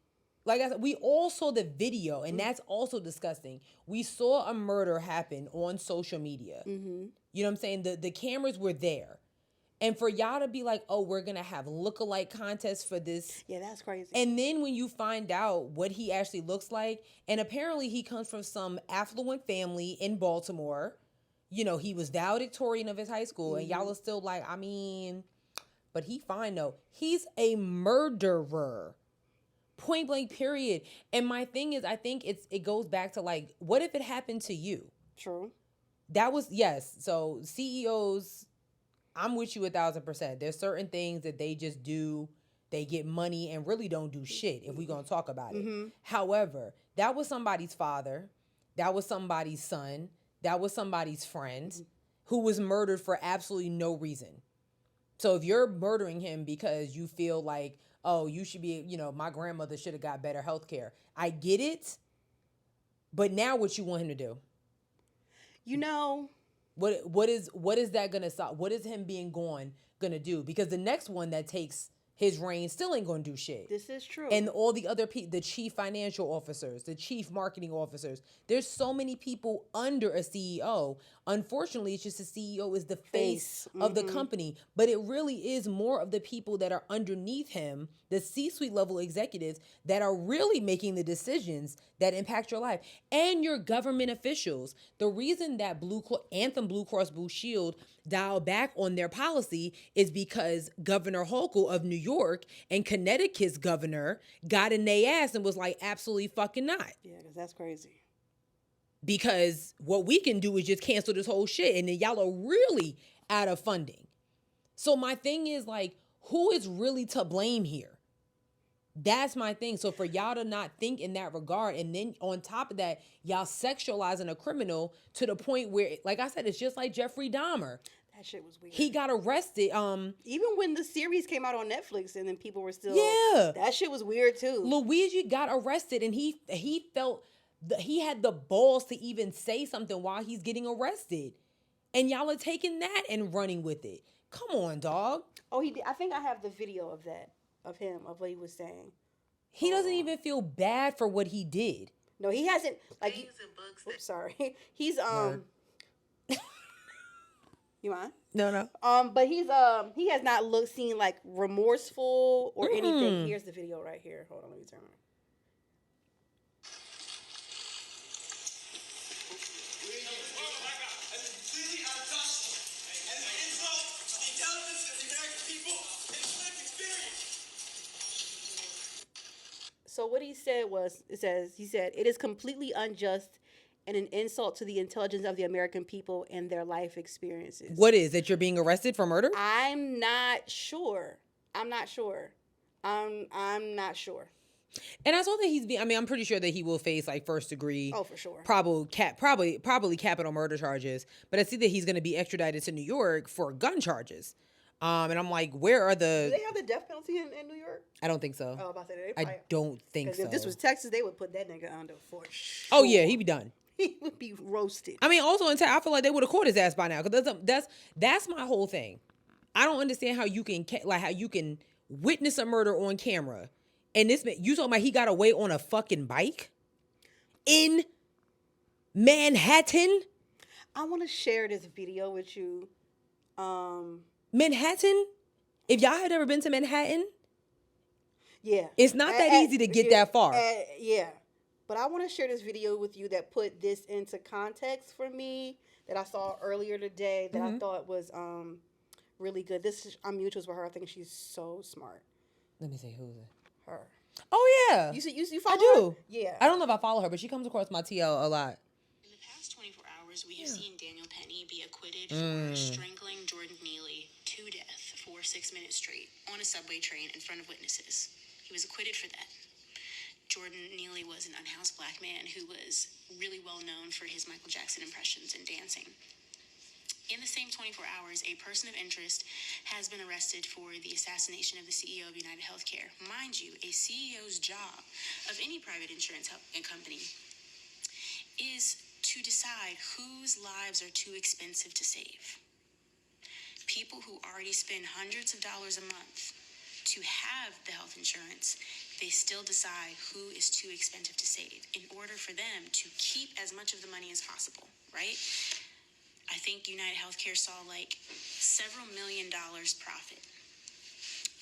like I said, we all saw the video, and that's also disgusting. We saw a murder happen on social media. You know what I'm saying? The cameras were there. And for y'all to be like, oh, we're going to have lookalike contests for this. Yeah, that's crazy. And then when you find out what he actually looks like, and apparently he comes from some affluent family in Baltimore. You know, he was valedictorian of his high school, and y'all are still like, I mean, but he fine though. He's a murderer. Point blank, period. And my thing is, I think it goes back to like, what if it happened to you? True. That was, yes. So CEOs, I'm with you 1,000%. There's certain things that they just do. They get money and really don't do shit if we're going to talk about it. However, that was somebody's father. That was somebody's son. That was somebody's friend who was murdered for absolutely no reason. So if you're murdering him because you feel like, oh, you should be, my grandmother should have got better health care. I get it. But now what you want him to do? What is that gonna stop? What is him being gone gonna do? Because the next one that takes his reign still ain't gonna do shit. This is true. And all the other people, the chief financial officers, the chief marketing officers, there's so many people under a CEO. Unfortunately, it's just the CEO is the face of the company, but it really is more of the people that are underneath him, the C-suite level executives that are really making the decisions that impact your life, and your government officials. The reason that Anthem Blue Cross Blue Shield dialed back on their policy is because Governor Hochul of New York and Connecticut's governor got in their ass and was like, absolutely fucking not. Yeah, because that's crazy. Because what we can do is just cancel this whole shit, and then y'all are really out of funding. So my thing is like, who is really to blame here? That's my thing. So for y'all to not think in that regard, and then on top of that, y'all sexualizing a criminal to the point where, like I said, it's just like Jeffrey Dahmer. That shit was weird. He got arrested. Even when the series came out on Netflix, and then people were still, that shit was weird too. Luigi got arrested, and he felt he had the balls to even say something while he's getting arrested, and y'all are taking that and running with it. Come on, dog. Oh, he did. I think I have the video of that. Of him, of what he was saying. He doesn't even feel bad for what he did. No, he hasn't. Like, oops, sorry. He's You mind? No. But he has not seen like remorseful or anything. Here's the video right here. Hold on, let me turn it. So what he said was, he said, it is completely unjust and an insult to the intelligence of the American people and their life experiences. What is it? You're being arrested for murder? I'm not sure. I'm not sure. And I saw that I'm pretty sure that he will face like first degree. Oh, for sure. Probably capital murder charges. But I see that he's going to be extradited to New York for gun charges. And I'm like, where are the... Do they have the death penalty in New York? I don't think so. Oh, I'm about to say, I don't think so. If this was Texas, they would put that nigga under for sure. Oh, yeah, he'd be done. He would be roasted. I mean, also in Texas, I feel like they would have caught his ass by now. Because that's my whole thing. I don't understand how you can witness a murder on camera. And you talking about he got away on a fucking bike? In Manhattan? I want to share this video with you. Manhattan? If y'all had ever been to Manhattan, yeah, it's not that easy to get that far. Yeah, but I want to share this video with you that put this into context for me that I saw earlier today that I thought was really good. I'm mutuals with her. I think she's so smart. Let me see, who's it? Her. Oh yeah, you follow I do. Her? Yeah, I don't know if I follow her, but she comes across my TL a lot. In the past 24 hours, we have seen Daniel Penny be acquitted for strangling Jordan Neely to death for 6 minutes straight on a subway train in front of witnesses. He was acquitted for that. Jordan Neely was an unhoused black man who was really well known for his Michael Jackson impressions and dancing. In the same 24 hours, a person of interest has been arrested for the assassination of the CEO of United Healthcare. Mind you, a CEO's job of any private insurance company is to decide whose lives are too expensive to save. People who already spend hundreds of dollars a month to have the health insurance, they still decide who is too expensive to save in order for them to keep as much of the money as possible, right? I think United Healthcare saw like several $1 million profit.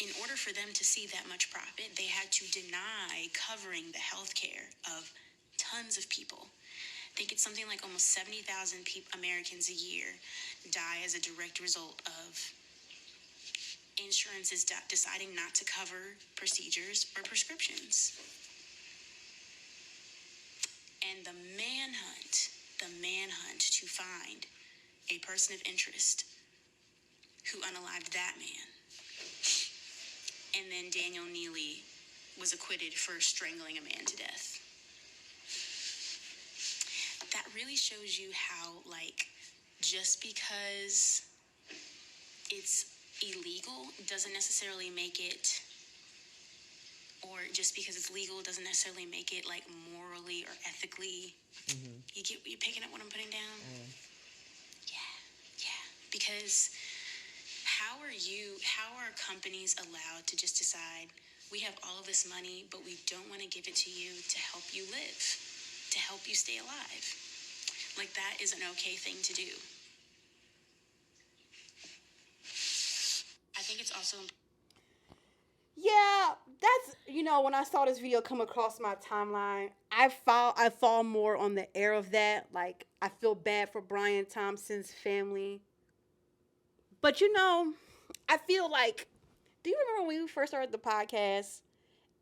In order for them to see that much profit, they had to deny covering the healthcare of tons of people. I think it's something like almost 70,000 Americans a year die as a direct result of insurances deciding not to cover procedures or prescriptions. And the manhunt to find a person of interest who unalived that man. And then Daniel Neely was acquitted for strangling a man to death. That really shows you how, like, just because it's illegal doesn't necessarily make it, or just because it's legal doesn't necessarily make it, like, morally or ethically. You picking up what I'm putting down? Yeah. Because how are companies allowed to just decide, we have all of this money, but we don't want to give it to you to help you live, to help you stay alive? Like, that is an okay thing to do. I think it's also... Yeah, that's, when I saw this video come across my timeline, I fall more on the air of that. Like, I feel bad for Brian Thompson's family. But, I feel like, do you remember when we first started the podcast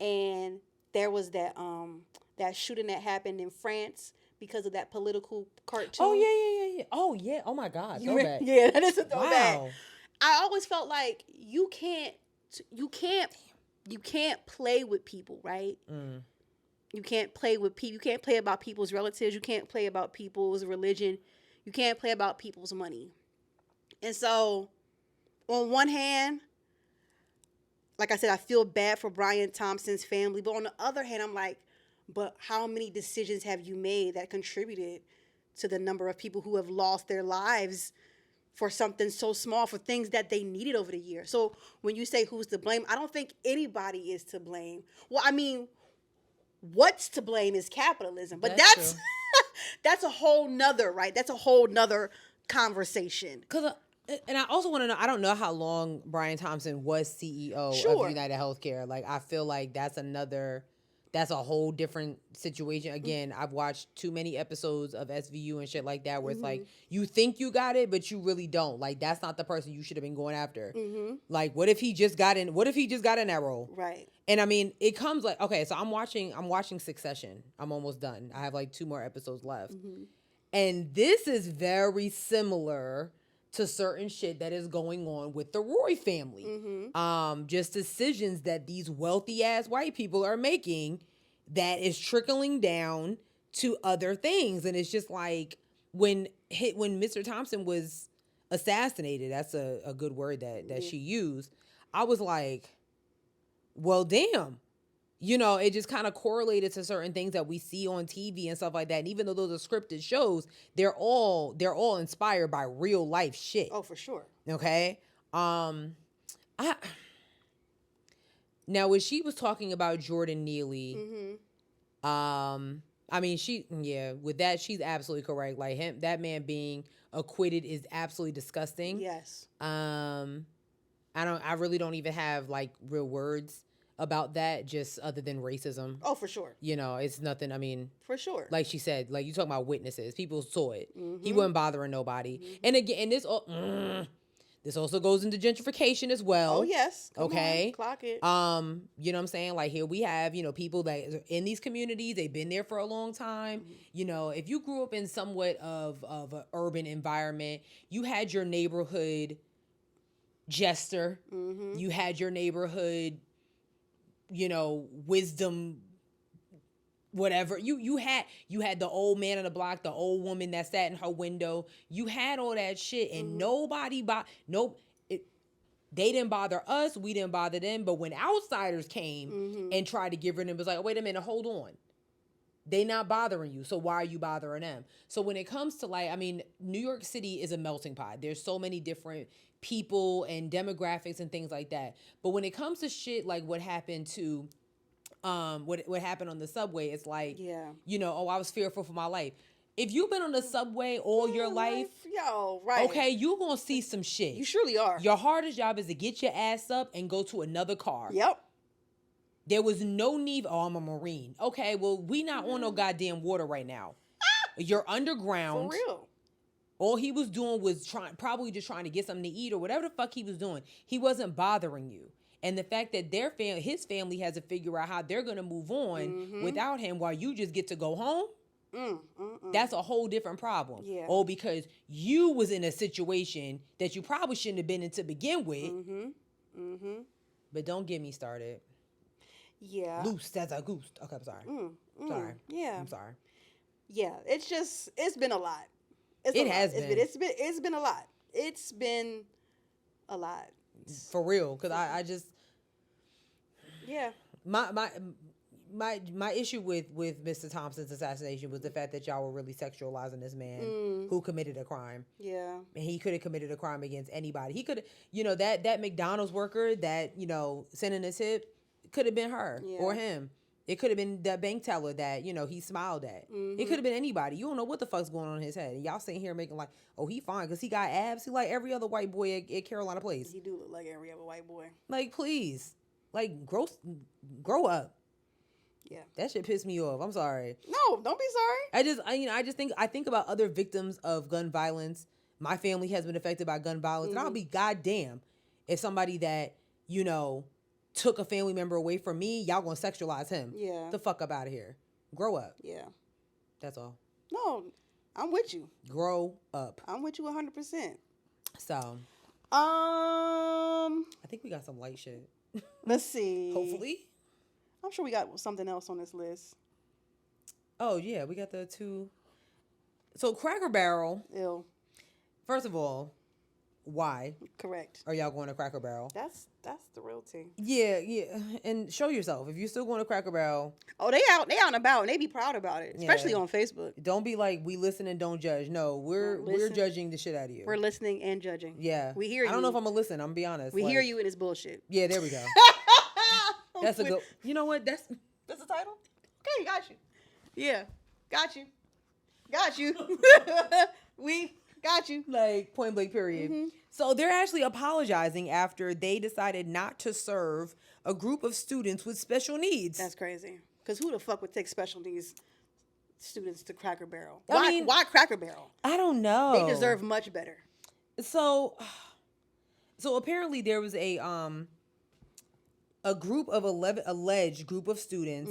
and there was that shooting that happened in France because of that political cartoon? Oh, yeah. Oh, yeah. Oh, my God. Throwback. Yeah, that is a throwback. Wow. I always felt like you can't play with people, right? You can't play with people. You can't play about people's relatives. You can't play about people's religion. You can't play about people's money. And so, on one hand, like I said, I feel bad for Brian Thompson's family. But on the other hand, I'm like, but how many decisions have you made that contributed to the number of people who have lost their lives for something so small, for things that they needed over the year? So when you say who's to blame, I don't think anybody is to blame. Well, I mean, what's to blame is capitalism. But that's that's a whole nother, right? That's a whole nother conversation. And I also want to know, I don't know how long Brian Thompson was CEO of United Healthcare. Like, I feel like that's a whole different situation. Again, I've watched too many episodes of SVU and shit like that where it's like, you think you got it, but you really don't. Like, that's not the person you should have been going after. Like, what if he just got in that role? Right. And I mean, it comes like, okay, so I'm watching Succession. I'm almost done. I have like 2 more episodes left. And this is very similar to certain shit that is going on with the Roy family. Just decisions that these wealthy ass white people are making that is trickling down to other things. And it's just like when Mr. Thompson was assassinated, that's a good word that she used. I was like, well, damn. It just kind of correlated to certain things that we see on TV and stuff like that. And even though those are scripted shows, they're all inspired by real life shit. Oh, for sure. Okay. Now when she was talking about Jordan Neely, I mean, with that, she's absolutely correct. Like, that man being acquitted is absolutely disgusting. Yes. I really don't even have like real words about that, just other than racism. Oh, for sure. It's nothing. I mean, for sure. Like she said, like you talking about witnesses, people saw it. He wasn't bothering nobody. And again, this also goes into gentrification as well. Oh yes. Come okay. on, clock it. You know what I'm saying? Like, here we have, people that are in these communities, they've been there for a long time. If you grew up in somewhat of an urban environment, you had your neighborhood jester. You had your neighborhood wisdom whatever. You had the old man on the block, the old woman that sat in her window. You had all that shit, and they didn't bother us. We didn't bother them. But when outsiders came and tried to give her, it was like, wait a minute, hold on. They not bothering you, so why are you bothering them? So when it comes to like, I mean, New York City is a melting pot. There's so many different people and demographics and things like that. But when it comes to shit like what happened to, what happened on the subway, it's like, you know, oh, I was fearful for my life. If you've been on the subway all your life, okay, you're gonna see some shit. You surely are. Your hardest job is to get your ass up and go to another car. Yep. There was no need. Oh, I'm a Marine. Okay, well, we not on no goddamn water right now. You're underground. For real. All he was doing was probably just trying to get something to eat or whatever the fuck he was doing. He wasn't bothering you. And the fact that his family has to figure out how they're gonna move on without him, while you just get to go home. That's a whole different problem. Yeah. Oh, because you was in a situation that you probably shouldn't have been in to begin with. But don't get me started. Yeah. Loose as a goose. Okay, I'm sorry. Sorry. Yeah. I'm sorry. Yeah. It's been a lot. It's been a lot. It's been a lot. For real. Because I just. Yeah. My issue with Mr. Thompson's assassination was the fact that y'all were really sexualizing this man who committed a crime. Yeah. And he could have committed a crime against anybody. He could have, you know, that McDonald's worker that, you know, sending a tip could have been her or him. It could have been the bank teller that, you know, he smiled at. It could have been anybody. You don't know what the fuck's going on in his head. And y'all sitting here making like, oh, he fine because he got abs. He like every other white boy at Carolina Place. He do look like every other white boy. Like, please. Like, grow up. Yeah. That shit pissed me off. I'm sorry. No, don't be sorry. I think about other victims of gun violence. My family has been affected by gun violence. And I'll be goddamn if somebody that, you know, took a family member away from me, y'all gonna sexualize him. Yeah. The fuck up out of here. Grow up. Yeah. That's all. No, I'm with you. Grow up. I'm with you 100%. So. I think we got some light shit. Let's see. Hopefully. I'm sure we got something else on this list. Oh, yeah. We got the two. So, Cracker Barrel. Ew. First of all, why? Correct. Are y'all going to Cracker Barrel? That's the real thing. Yeah. And show yourself. If you're still going to Cracker Barrel. Oh, they out and about, and they be proud about it, especially on Facebook. Don't be like, we listen and don't judge. No, we're judging the shit out of you. We're listening and judging. Yeah. We hear you. I don't know if I'm going to listen. I'm going to be honest. We hear you and it's bullshit. Yeah, there we go. That's a good. You know what? That's the title. Okay, got you. Yeah, got you. We got you. Like point blank. Period. So they're actually apologizing after they decided not to serve a group of students with special needs. That's crazy. Because who the fuck would take special needs students to Cracker Barrel? Why Cracker Barrel? I don't know. They deserve much better. So apparently there was a group of alleged group of students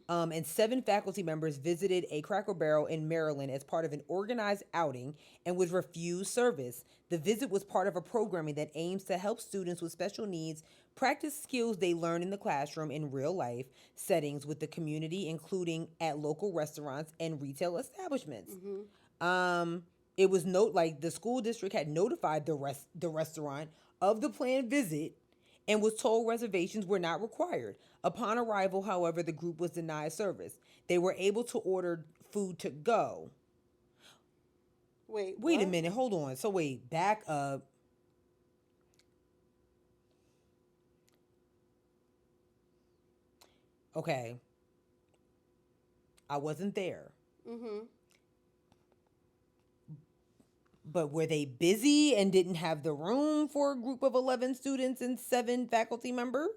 and 7 faculty members visited a Cracker Barrel in Maryland as part of an organized outing and was refused service. The visit was part of a programming that aims to help students with special needs practice skills they learn in the classroom in real life settings with the community, including at local restaurants and retail establishments. It was the school district had notified the restaurant of the planned visit and was told reservations were not required. Upon arrival, however, the group was denied service. They were able to order food to go. Wait a minute. Hold on. So wait, back up. Okay. I wasn't there. But were they busy and didn't have the room for a group of 11 students and 7 faculty members?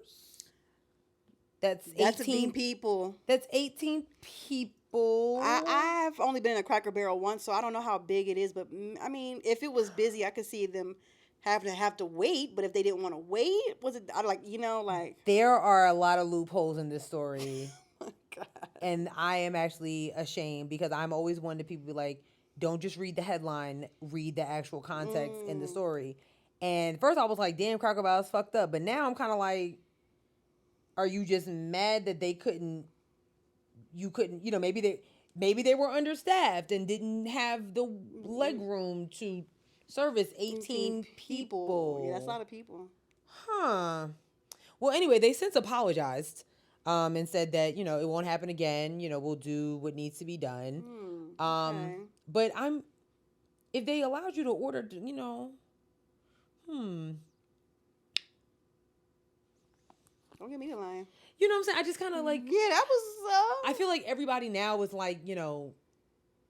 That's 18 people. That's 18 people. I've only been in a Cracker Barrel once, so I don't know how big it is. But I mean, if it was busy, I could see them have to wait. But if they didn't want to wait, was it There are a lot of loopholes in this story. Oh my God. And I am actually ashamed because I'm always one to people be like, don't just read the headline, read the actual context in the story. And first I was like, damn, Cracker Barrel's fucked up. But now I'm kind of like, are you just mad that they couldn't you couldn't, maybe they were understaffed and didn't have the leg room to service 18 people. Yeah, that's a lot of people. Huh. Well, anyway, they since apologized and said that, it won't happen again. We'll do what needs to be done. Okay. But if they allowed you to order, Don't get me to lying. You know what I'm saying? I just kind of like... Yeah, that was... I feel like everybody now is like, I don't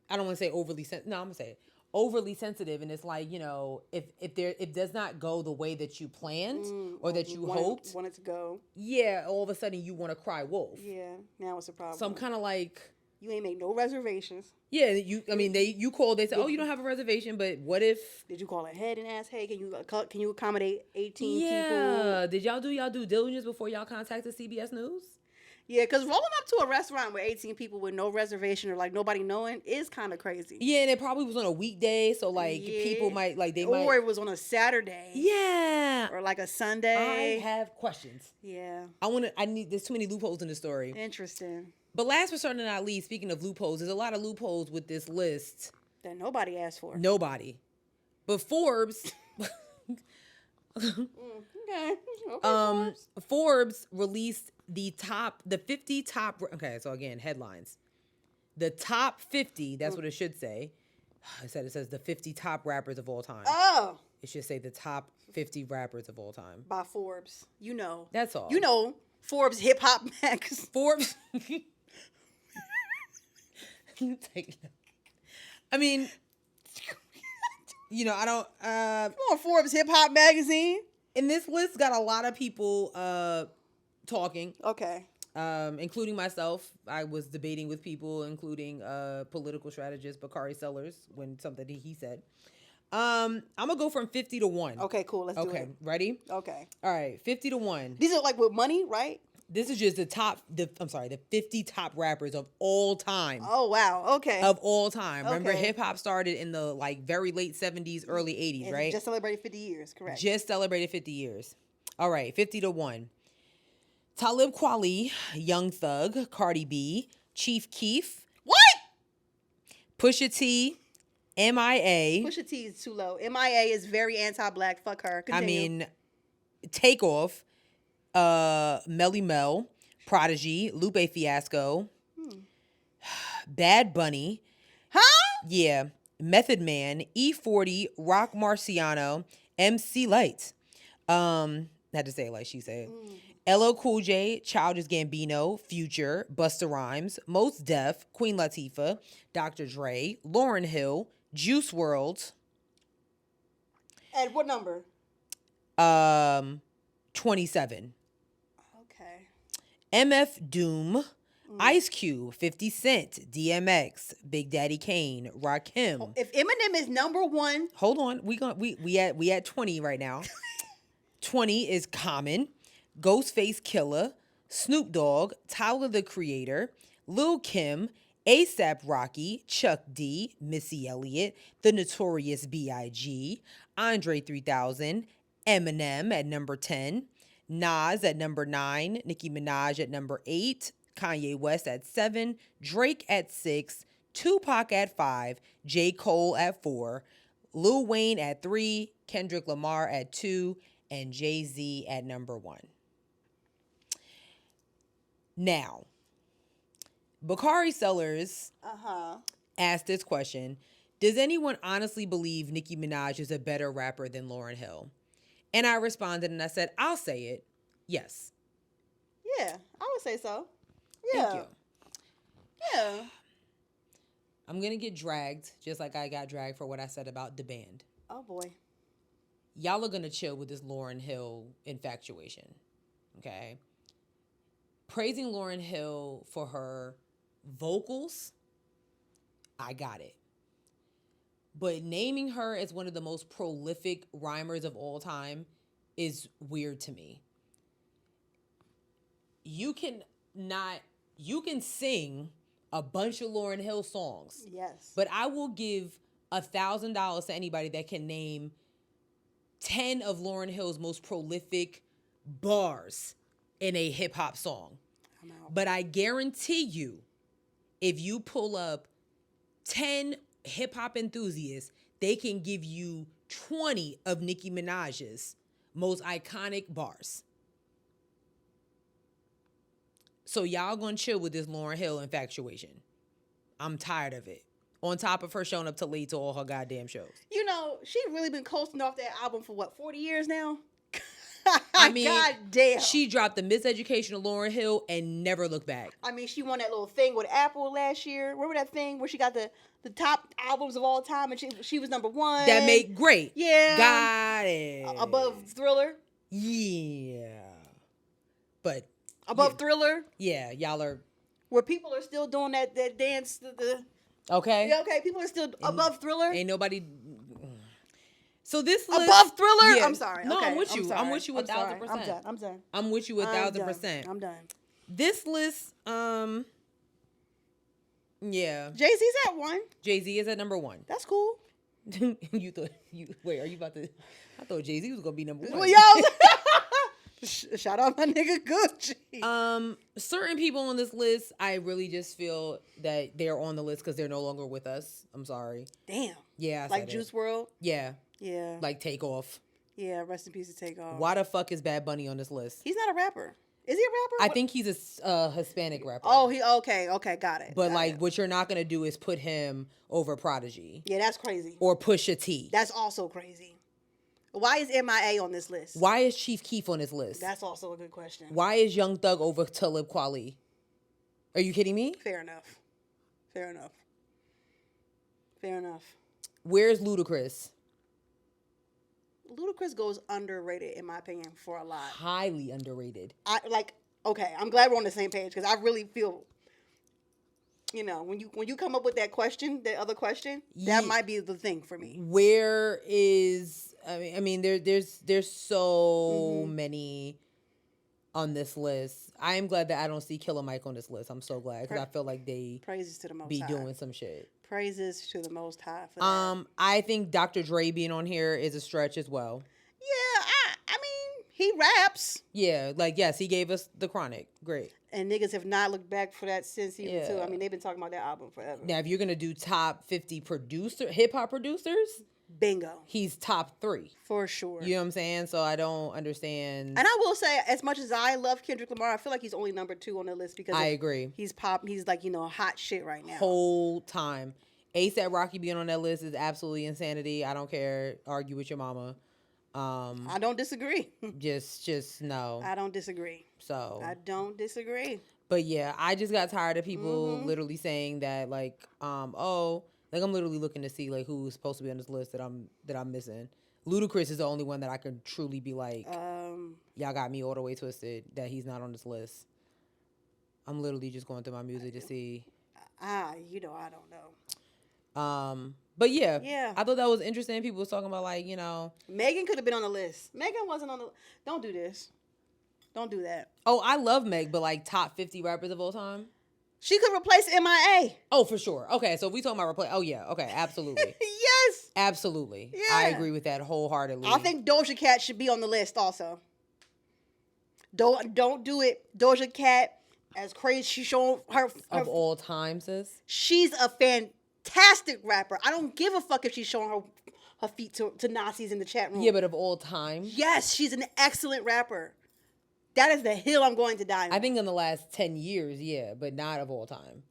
want to say overly... I'm going to say it. Overly sensitive, and it's like, if it does not go the way that you planned or that you hoped... Want it to go. Yeah, all of a sudden you want to cry wolf. Yeah, now it's a problem. So I'm kind of like... You ain't make no reservations. Yeah, you called, they said, oh, you don't have a reservation, but what if... Did you call ahead and ask, hey, can you accommodate 18 people? Yeah, did y'all do y'all due diligence before y'all contacted CBS News? Yeah, because rolling up to a restaurant with 18 people with no reservation or, like, nobody knowing is kind of crazy. Yeah, and it probably was on a weekday, so, like, people might, like, Or it was on a Saturday. Yeah. Or, like, a Sunday. I have questions. Yeah. There's too many loopholes in the story. Interesting. But last but certainly not least, speaking of loopholes, there's a lot of loopholes with this list. That nobody asked for. Nobody. But Forbes... Okay. Forbes released the 50 top. Okay, so again, headlines. The top 50. That's what it should say. It says the 50 top rappers of all time. Oh. It should say the top 50 rappers of all time by Forbes. That's all. Forbes hip hop max. Forbes. I mean, I don't. On Forbes hip hop magazine. And this list got a lot of people talking. Okay. Including myself. I was debating with people, including political strategist Bakari Sellers, when something he said. I'm going to go from 50 to 1. Okay, cool. Let's do it. Okay, ready? Okay. All right, 50 to 1. These are like with money, right? This is just the 50 top rappers of all time. Oh, wow. Okay. Of all time. Okay. Remember, hip-hop started in the, very late 70s, early 80s, and right? Just celebrated 50 years, correct. Just celebrated 50 years. All right, 50 to 1. Talib Kweli, Young Thug, Cardi B, Chief Keef. What? Pusha T, MIA. Pusha T is too low. MIA is very anti-black. Fuck her. Continue. Takeoff, Melly Mel, Prodigy, Lupe Fiasco, Bad Bunny. Huh? Yeah. Method Man, E40, Rock Marciano, MC Light. Had to say it like she said. LL Cool J, Childish Gambino, Future, Busta Rhymes, Mos Def, Queen Latifah, Dr. Dre, Lauryn Hill, Juice WRLD. At what number? 27. Okay. MF Doom, Ice Cube, 50 Cent, DMX, Big Daddy Kane, Rakim. If Eminem is number 1, Hold on, we at 20 right now. 20 is Common, Ghostface Killer, Snoop Dogg, Tyler the Creator, Lil Kim, ASAP Rocky, Chuck D, Missy Elliott, The Notorious B.I.G., Andre 3000, Eminem at number 10, Nas at number 9, Nicki Minaj at number 8, Kanye West at 7, Drake at 6, Tupac at 5, J. Cole at 4, Lil Wayne at 3, Kendrick Lamar at 2, and Jay-Z at number 1. Now, Bakari Sellers asked this question: does anyone honestly believe Nicki Minaj is a better rapper than Lauryn Hill? And I responded and I said, I'll say it. Yes. Yeah, I would say so. Yeah. Thank you. Yeah. I'm going to get dragged just like I got dragged for what I said about the band. Oh, boy. Y'all are going to chill with this Lauryn Hill infatuation. Okay? Praising Lauryn Hill for her vocals, I got it. But naming her as one of the most prolific rhymers of all time is weird to me. You can sing a bunch of Lauryn Hill songs. Yes. But I will give $1,000 to anybody that can name 10 of Lauryn Hill's most prolific bars in a hip hop song. I'm out. But I guarantee you if you pull up 10 hip hop enthusiasts, they can give you 20 of Nicki Minaj's most iconic bars. So y'all gonna chill with this Lauryn Hill infatuation. I'm tired of it. On top of her showing up to late to all her goddamn shows. You know, she's really been coasting off that album for what, 40 years now? I mean, God damn. She dropped the Miseducation of Lauryn Hill and never looked back. I mean, she won that little thing with Apple last year. Remember that thing where she got the top albums of all time and she was number one? That made great. Yeah. Got it. Above Thriller? Yeah. But. Above Thriller? Yeah, y'all are. Where people are still doing that dance. Okay. Yeah, okay, people are still above Thriller. Ain't nobody. So this list, above Thriller. Yeah, I'm sorry. No, Okay, I'm with you. I'm with you 1,000%. I'm done. I'm with you 1,000%. I'm done. This list, yeah. Jay-Z's at 1. Jay-Z is at number 1. That's cool. You thought wait? Are you about to? I thought Jay-Z was gonna be number 1. Well, y'all. Shout out my nigga Gucci. Certain people on this list, I really just feel that they're on the list because they're no longer with us. I'm sorry. Damn. Yeah, like Juice WRLD. Yeah. Yeah. Like Takeoff. Yeah. Rest in peace to Takeoff. Why the fuck is Bad Bunny on this list? He's not a rapper. Is he a rapper? I think he's a Hispanic rapper. Oh, okay, got it. But got it. what you're not gonna do is put him over Prodigy. Yeah, that's crazy. Or Pusha T. That's also crazy. Why is MIA on this list? Why is Chief Keef on this list? That's also a good question. Why is Young Thug over Talib Kweli? Are you kidding me? Fair enough. Where's Ludacris? Ludacris goes underrated, in my opinion, for a lot. Highly underrated. Okay, I'm glad we're on the same page because I really feel, when you come up with that question, that other question, that might be the thing for me. Where is I mean there's so many on this list. I am glad that I don't see Killer Mike on this list. I'm so glad because I feel like they praises to the Most be High. Doing some shit. Praises to the Most High for that. I think Dr. Dre being on here is a stretch as well. Yeah, I mean, he raps. Yeah, yes, he gave us The Chronic. Great. And niggas have not looked back for that since season 2. I mean, they've been talking about that album forever. Now, if you're going to do top 50 hip hop producers, bingo. He's top 3. For sure. You know what I'm saying? So I don't understand. And I will say, as much as I love Kendrick Lamar, I feel like he's only number 2 on the list because I agree. He's like, hot shit right now. Whole time. A$AP Rocky being on that list is absolutely insanity. I don't care. Argue with your mama. I don't disagree. Just no. I don't disagree. So I don't disagree. But yeah, I just got tired of people literally saying that I'm literally looking to see who's supposed to be on this list that I'm missing. Ludacris is the only one that I could truly be y'all got me all the way twisted that he's not on this list. I'm literally just going through my music to see. I don't know. But yeah, I thought that was interesting. People was talking about Megan could have been on the list. Megan wasn't on the. Don't do this. Don't do that. Oh, I love Meg, but top 50 rappers of all time. She could replace MIA. Oh, for sure. Okay, so if we talking about replace. Oh yeah, okay, absolutely. Yes, absolutely. Yeah. I agree with that wholeheartedly. I think Doja Cat should be on the list also. Don't do it. Doja Cat, as crazy she's showing her of all time, sis. She's a fantastic rapper. I don't give a fuck if she's showing her feet to Nazis in the chat room. Yeah, but of all time. Yes, she's an excellent rapper. That is the hill I'm going to die on. I think in the last 10 years, yeah, but not of all time.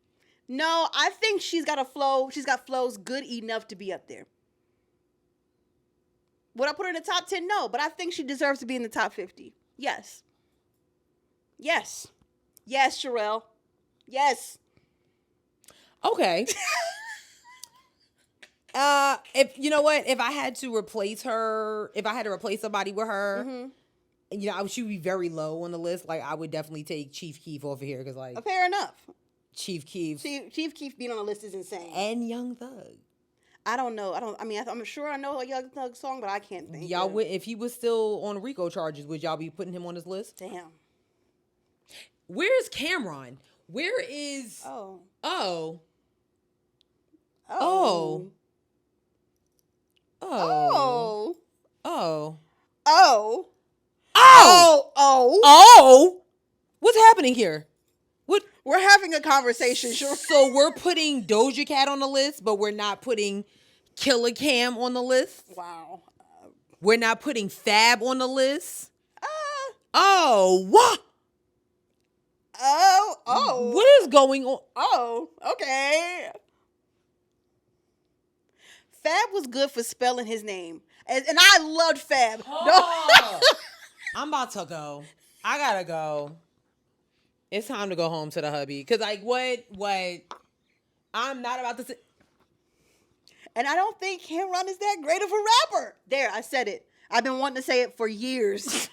No, I think she's got a flow. She's got flows good enough to be up there. Would I put her in the top 10? No, but I think she deserves to be in the top 50. Yes. Yes. Yes, Sherelle. Yes. Okay. If you know what, if I had to replace her, if I had to replace somebody with her, she would be very low on the list. I would definitely take Chief Keef off of here because fair enough. Chief Keef. Chief Keef being on the list is insane. And Young Thug. I don't know. I'm sure I know a Young Thug song, but I can't think. Y'all would, if he was still on RICO charges, would y'all be putting him on this list? Damn. Where's Cameron? Where is? Oh. Oh. Oh. Oh. Oh. Oh. Oh. Oh. Oh. Oh. What's happening here? What? We're having a conversation. Sure. So we're putting Doja Cat on the list, but we're not putting Killer Cam on the list. Wow. We're not putting Fab on the list. Oh, what? Oh. What is going on? Oh, okay. Fab was good for spelling his name. And I loved Fab. Oh. I'm about to go. I gotta go. It's time to go home to the hubby. Cause like what? I'm not about to sit. And I don't think Cameron is that great of a rapper. There, I said it. I've been wanting to say it for years.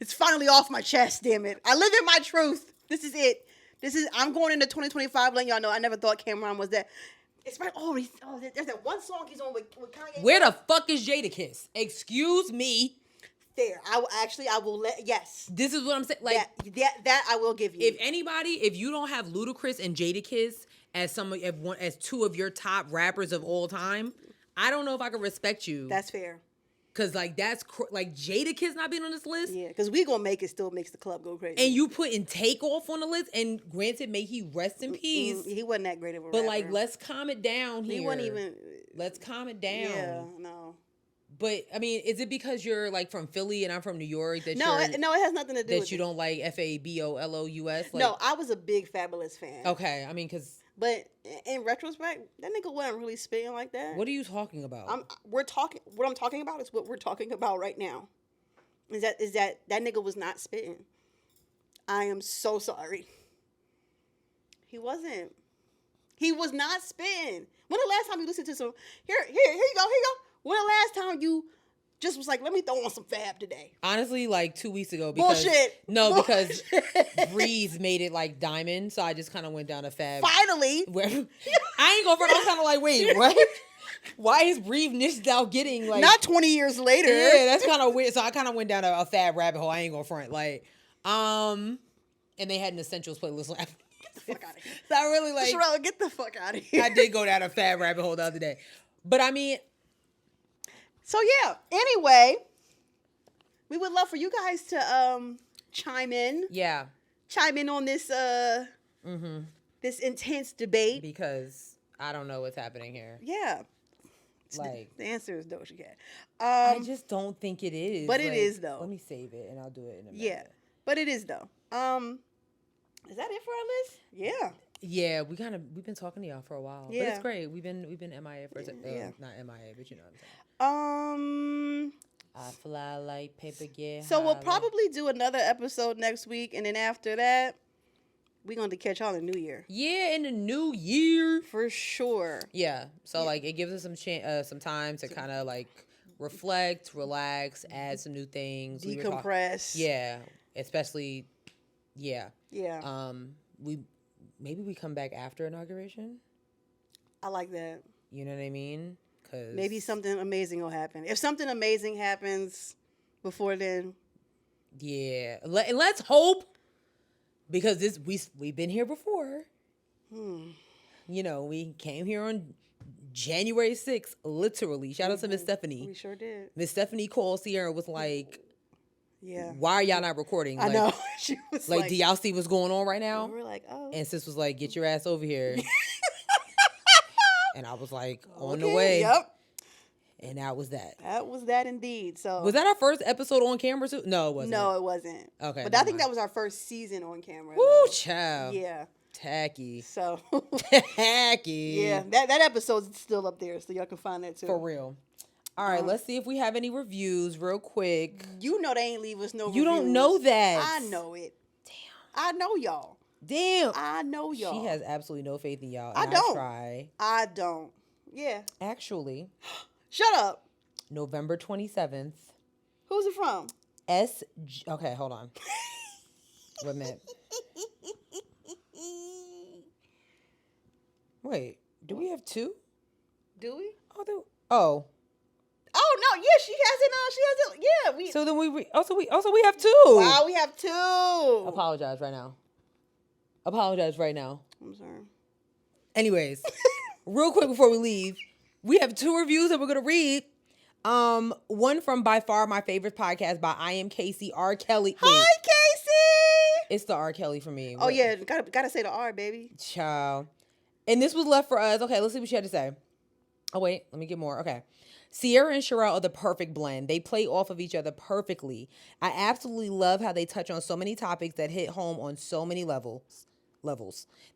It's finally off my chest, damn it. I live in my truth. This is it. I'm going into 2025 letting y'all know I never thought Cameron was that. It's right. There's that one song he's on with Kanye. Where the fuck is Jadakiss? Excuse me. There. I will let, yes. This is what I'm saying. Like that I will give you. If you don't have Ludacris and Jadakiss as two of your top rappers of all time, I don't know if I can respect you. That's fair. Cause like Jadakiss not being on this list. Yeah, because We Gonna Make It still makes the club go crazy. And you putting Takeoff on the list, and granted, may he rest in peace. He wasn't that great of a rapper. But like, let's calm it down here. He wasn't even. Let's calm it down. Yeah, no. But I mean, is it because you're like from Philly and I'm from New York that no, it has nothing to do with that you don't like FABOLOUS? Like, no, I was a big Fabulous fan. Okay, I mean, because. But in retrospect, that nigga wasn't really spitting like that. What are you talking about? What I'm talking about is what we're talking about right now. Is that nigga was not spitting. I am so sorry. He wasn't. He was not spitting. When the last time you listened to some here you go. When the last time you just was like, let me throw on some Fab today? Honestly, like 2 weeks ago. Because, Bullshit. No, Bullshit. because Breeze made it like diamond, so I just kind of went down to Fab. Finally. I ain't going for it. I was kind of like, wait, what? Why is Breeze niche now getting like... Not 20 years later. Yeah, that's kind of weird. So I kind of went down a Fab rabbit hole. I ain't going front. Like, and they had an Essentials playlist. Get the fuck out of here. So I really like... Sherelle, get the fuck out of here. I did go down a Fab rabbit hole the other day. But I mean... So yeah, anyway, we would love for you guys to chime in. Yeah. Chime in on this this intense debate. Because I don't know what's happening here. Yeah. Like the answer is Doja Cat. I just don't think it is. But it is though. Let me save it and I'll do it in a minute. Yeah. But it is though. Is that it for our list? Yeah. Yeah, we've been talking to y'all for a while. Yeah. But it's great. We've been MIA for a second. Yeah. Not MIA, but you know what I'm saying. I fly like paper, yeah. So we'll probably do another episode next week, and then after that, we're going to catch y'all in the new year. Yeah, in the new year. For sure. Yeah. So like it gives us some time to kind of like reflect, relax, add some new things. Decompress. Yeah. Especially yeah. Yeah. Maybe we come back after inauguration. I like that. You know what I mean? Cause maybe something amazing will happen. If something amazing happens before then. Yeah. And let's hope, because we've been here before. You know, we came here on January 6th, literally. Shout out to Miss Stephanie. We sure did. Miss Stephanie called Sierra and was like, yeah. Why are y'all not recording? I know. She was like, do y'all see what's going on right now? And we're like, oh. And sis was like, get your ass over here. And I was like, on the Okay, way. Yep. And that was that. That was that indeed. So was that our first episode on camera too? No, it wasn't. No, it wasn't. Okay. But I think that was our first season on camera. Woo, child. Yeah. Tacky. So tacky. Yeah. That episode's still up there, so y'all can find that too. For real. All right, let's see if we have any reviews real quick. You know they ain't leave us no reviews. You don't know that. I know it. Damn. I know y'all. Damn. I know y'all. She has absolutely no faith in y'all. I don't. Try. I don't. Yeah. Actually. Shut up. November 27th. Who's it from? Okay, hold on. Wait a minute. Wait, do we have two? Do we? Oh. Oh no! Yeah, she has it. She has it. Yeah, we. So then we have two. Wow, we have two. Apologize right now. I'm sorry. Anyways, real quick before we leave, we have two reviews that we're gonna read. One from by far my favorite podcast by I Am Casey R. Kelly. Hi, Casey. It's the R. Kelly for me. Oh yeah, gotta say the R, baby. Child. And this was left for us. Okay, let's see what she had to say. Oh wait, let me get more. Okay. Sierra and Sherelle are the perfect blend. They play off of each other perfectly. I absolutely love how they touch on so many topics that hit home on so many levels.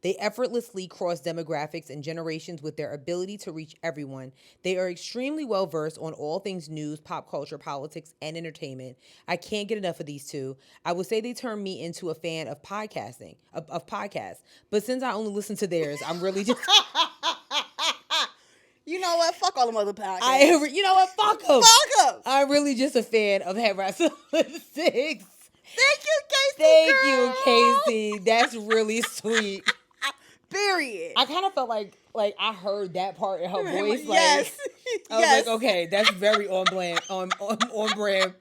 They effortlessly cross demographics and generations with their ability to reach everyone. They are extremely well versed on all things news, pop culture, politics, and entertainment. I can't get enough of these two. I would say they turned me into a fan of podcasting, of podcasts. But since I only listen to theirs, I'm really just... You know what? Fuck all them other podcasts. You know what? Fuck them. Fuck them. I'm really just a fan of Headwraps 6. Thank you, Casey. Thank girl. you, Casey. That's really sweet. Period. I kind of felt like I heard that part in her voice. Yes. I was like, okay, that's very on brand.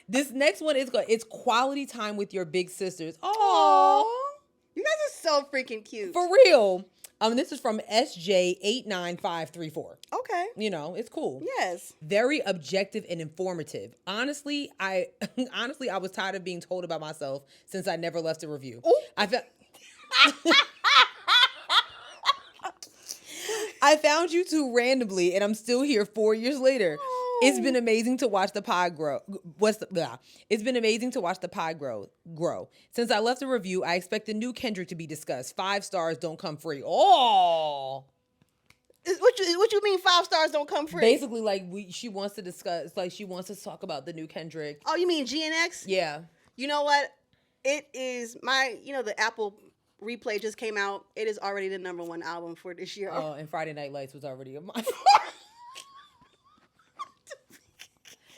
This next one is good. It's quality time with your big sisters. Oh, you guys are so freaking cute. for real. This is from SJ89534. Okay. You know, it's cool. Yes. Very objective and informative. Honestly, I was tired of being told about myself since I never left a review. Ooh. I found you two randomly, and I'm still here 4 years later. It's been amazing to watch the pod grow. It's been amazing to watch the pod grow. Since I left a review, I expect the new Kendrick to be discussed. 5 stars don't come free. Oh, What you mean 5 stars don't come free? basically, like she wants to discuss, like she wants to talk about the new Kendrick. Oh, you mean GNX? Yeah. You know what? It is the Apple replay just came out. It is already the #1 album for this year. Oh, and Friday Night Lights was already on my.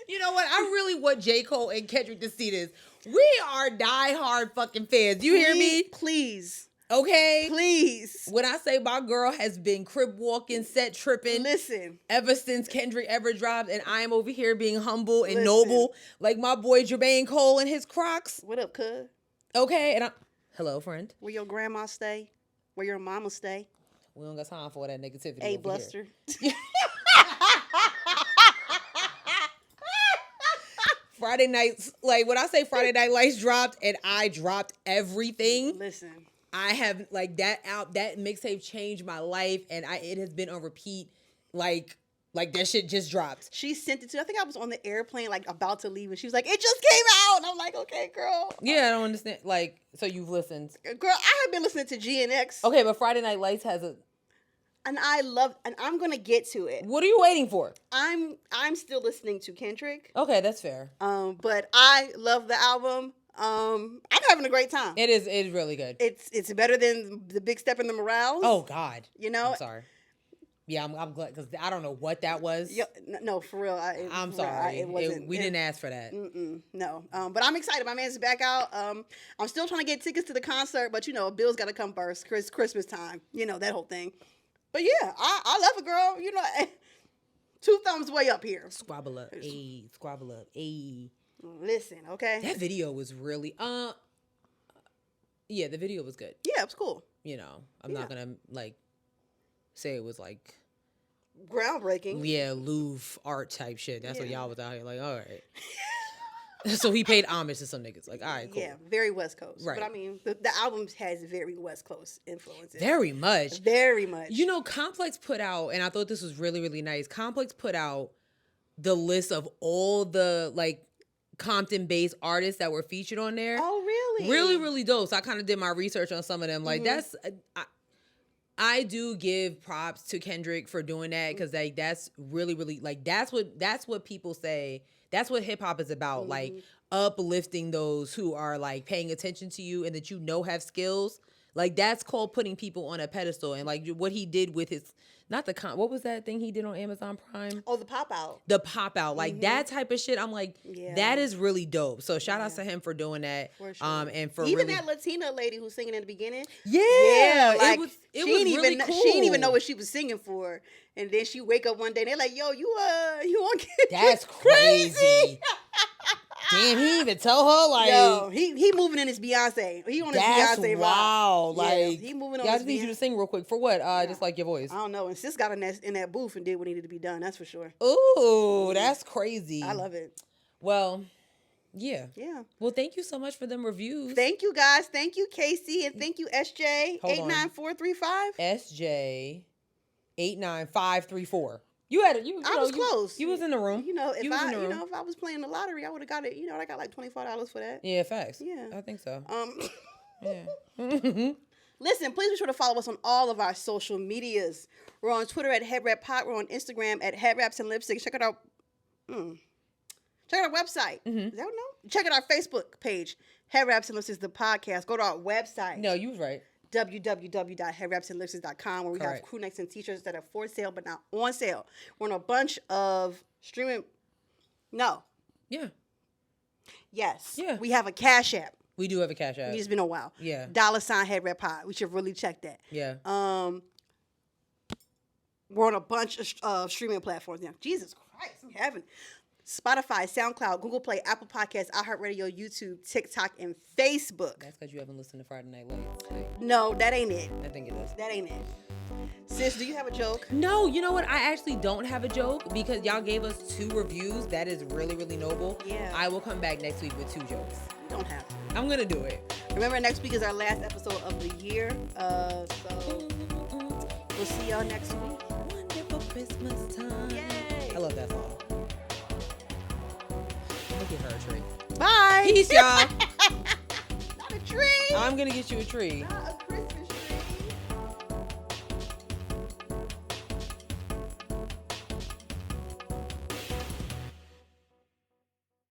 You know what? I really want J. Cole and Kendrick to see this. We are diehard fucking fans. You hear me? Please. Okay? Please. When I say my girl has been crib walking, set tripping, Listen. ever since Kendrick ever dropped, and I am over here being humble and Listen. noble, like my boy Jermaine Cole and his Crocs. What up, cuz? Okay? And hello, friend. Where your grandma stay? Where your mama stay? We don't got time for that negativity. Hey, over Buster. here. Friday nights, like when I say Friday Night Lights dropped and I dropped everything, Listen. I have like that mixtape changed my life, and it has been on repeat. Like that shit just dropped. She sent it to. I think I was on the airplane, like about to leave, and she was like, "It just came out," and I'm like, "Okay, girl." Yeah, I don't understand. Like, so you've listened, Girl, I have been listening to GNX. okay, but Friday Night Lights has a. And I'm gonna get to it. What are you waiting for? I'm still listening to Kendrick. Okay, that's fair. But I love the album. I'm having a great time. It is really good. It's better than the Big Step in the Morales. Oh God, you know. I'm sorry. Yeah, I'm glad because I don't know what that was. Yeah, no, for real. I'm sorry. It wasn't. We didn't ask for that. No. But I'm excited. My man's back out. I'm still trying to get tickets to the concert, but a bill's got to come first. Christmas time. That whole thing. But yeah, I love it, girl. 2 thumbs way up here. Squabble up, ayy. Squabble up, ayy. Listen, okay. That video was really yeah, the video was good. Yeah, it was cool. I'm not gonna say it was like groundbreaking. Yeah, Louvre art type shit. That's what y'all was out here like. All right. So he paid homage to some niggas. Like, all right, cool. Yeah, very West Coast. Right. But I mean, the album has very West Coast influences. Very much. Very much. Complex put out, and I thought this was really, really nice. Complex put out the list of all the Compton-based artists that were featured on there. Oh, really? Really, really dope. So I kind of did my research on some of them. Like I do give props to Kendrick for doing that because that's really, really that's what people say. That's what hip hop is about. Like uplifting those who are paying attention to you and that have skills. Like that's called putting people on a pedestal. And what he did with his what was that thing he did on Amazon Prime? Oh, the pop out. The pop out. That type of shit. I'm like, that is really dope. So shout out to him for doing that. For sure. And for even really... that Latina lady who's singing in the beginning. Yeah. It was really cool. She didn't even know what she was singing for. And then she wake up one day and they're like, yo, you on Kendrick? That's crazy. Damn, he didn't even tell her yo, he moving in his Beyonce. He on his Beyonce vibe. Wow. He moving on. I just need you to sing real quick for what? Just like your voice. I don't know. And sis got in that booth and did what needed to be done. That's for sure. Ooh, that's crazy. I love it. Well, Yeah. Yeah. Well, thank you so much for them reviews. Thank you, guys. Thank you, Casey, and thank you, SJ. Hold on. 89435. SJ 89534. You had it. I was close. You was in the room. You know, if You was in I, the room. if I was playing the lottery, I would have got it. You know, I got like $24 for that. Yeah, facts. Yeah. I think so. Yeah. Listen, please be sure to follow us on all of our social medias. We're on Twitter at Headwrappod. We're on Instagram at Headwraps and Lipstick. Check out our website. Is that no? Check out our Facebook page, Headwraps and Lipsticks, the podcast. Go to our website. No, you was right. www.headwrapsandlipsticks.com, where we have Correct. crew necks and t-shirts that are for sale but not on sale. We're on a bunch of streaming. No. Yeah. Yes. Yeah. We have a Cashapp. We do have a Cash App. It's been a while. Yeah. $Headwrappod. We should really check that. Yeah. We're on a bunch of streaming platforms now. Jesus Christ, I'm having Spotify, SoundCloud, Google Play, Apple Podcasts, iHeartRadio, YouTube, TikTok, and Facebook. That's because you haven't listened to Friday Night Lights. Like, No, that ain't it. I think it is. That ain't it. Sis, do you have a joke? No, you know what? I actually don't have a joke because y'all gave us 2 reviews. That is really, really noble. Yeah. I will come back next week with 2 jokes. You don't have to. I'm going to do it. Remember, next week is our last episode of the year. So we'll see y'all next week. Wonderful Christmas time. Yay. I love that song. I'll give her a tree. Bye. Peace, y'all. Not a tree. I'm going to get you a tree. Not a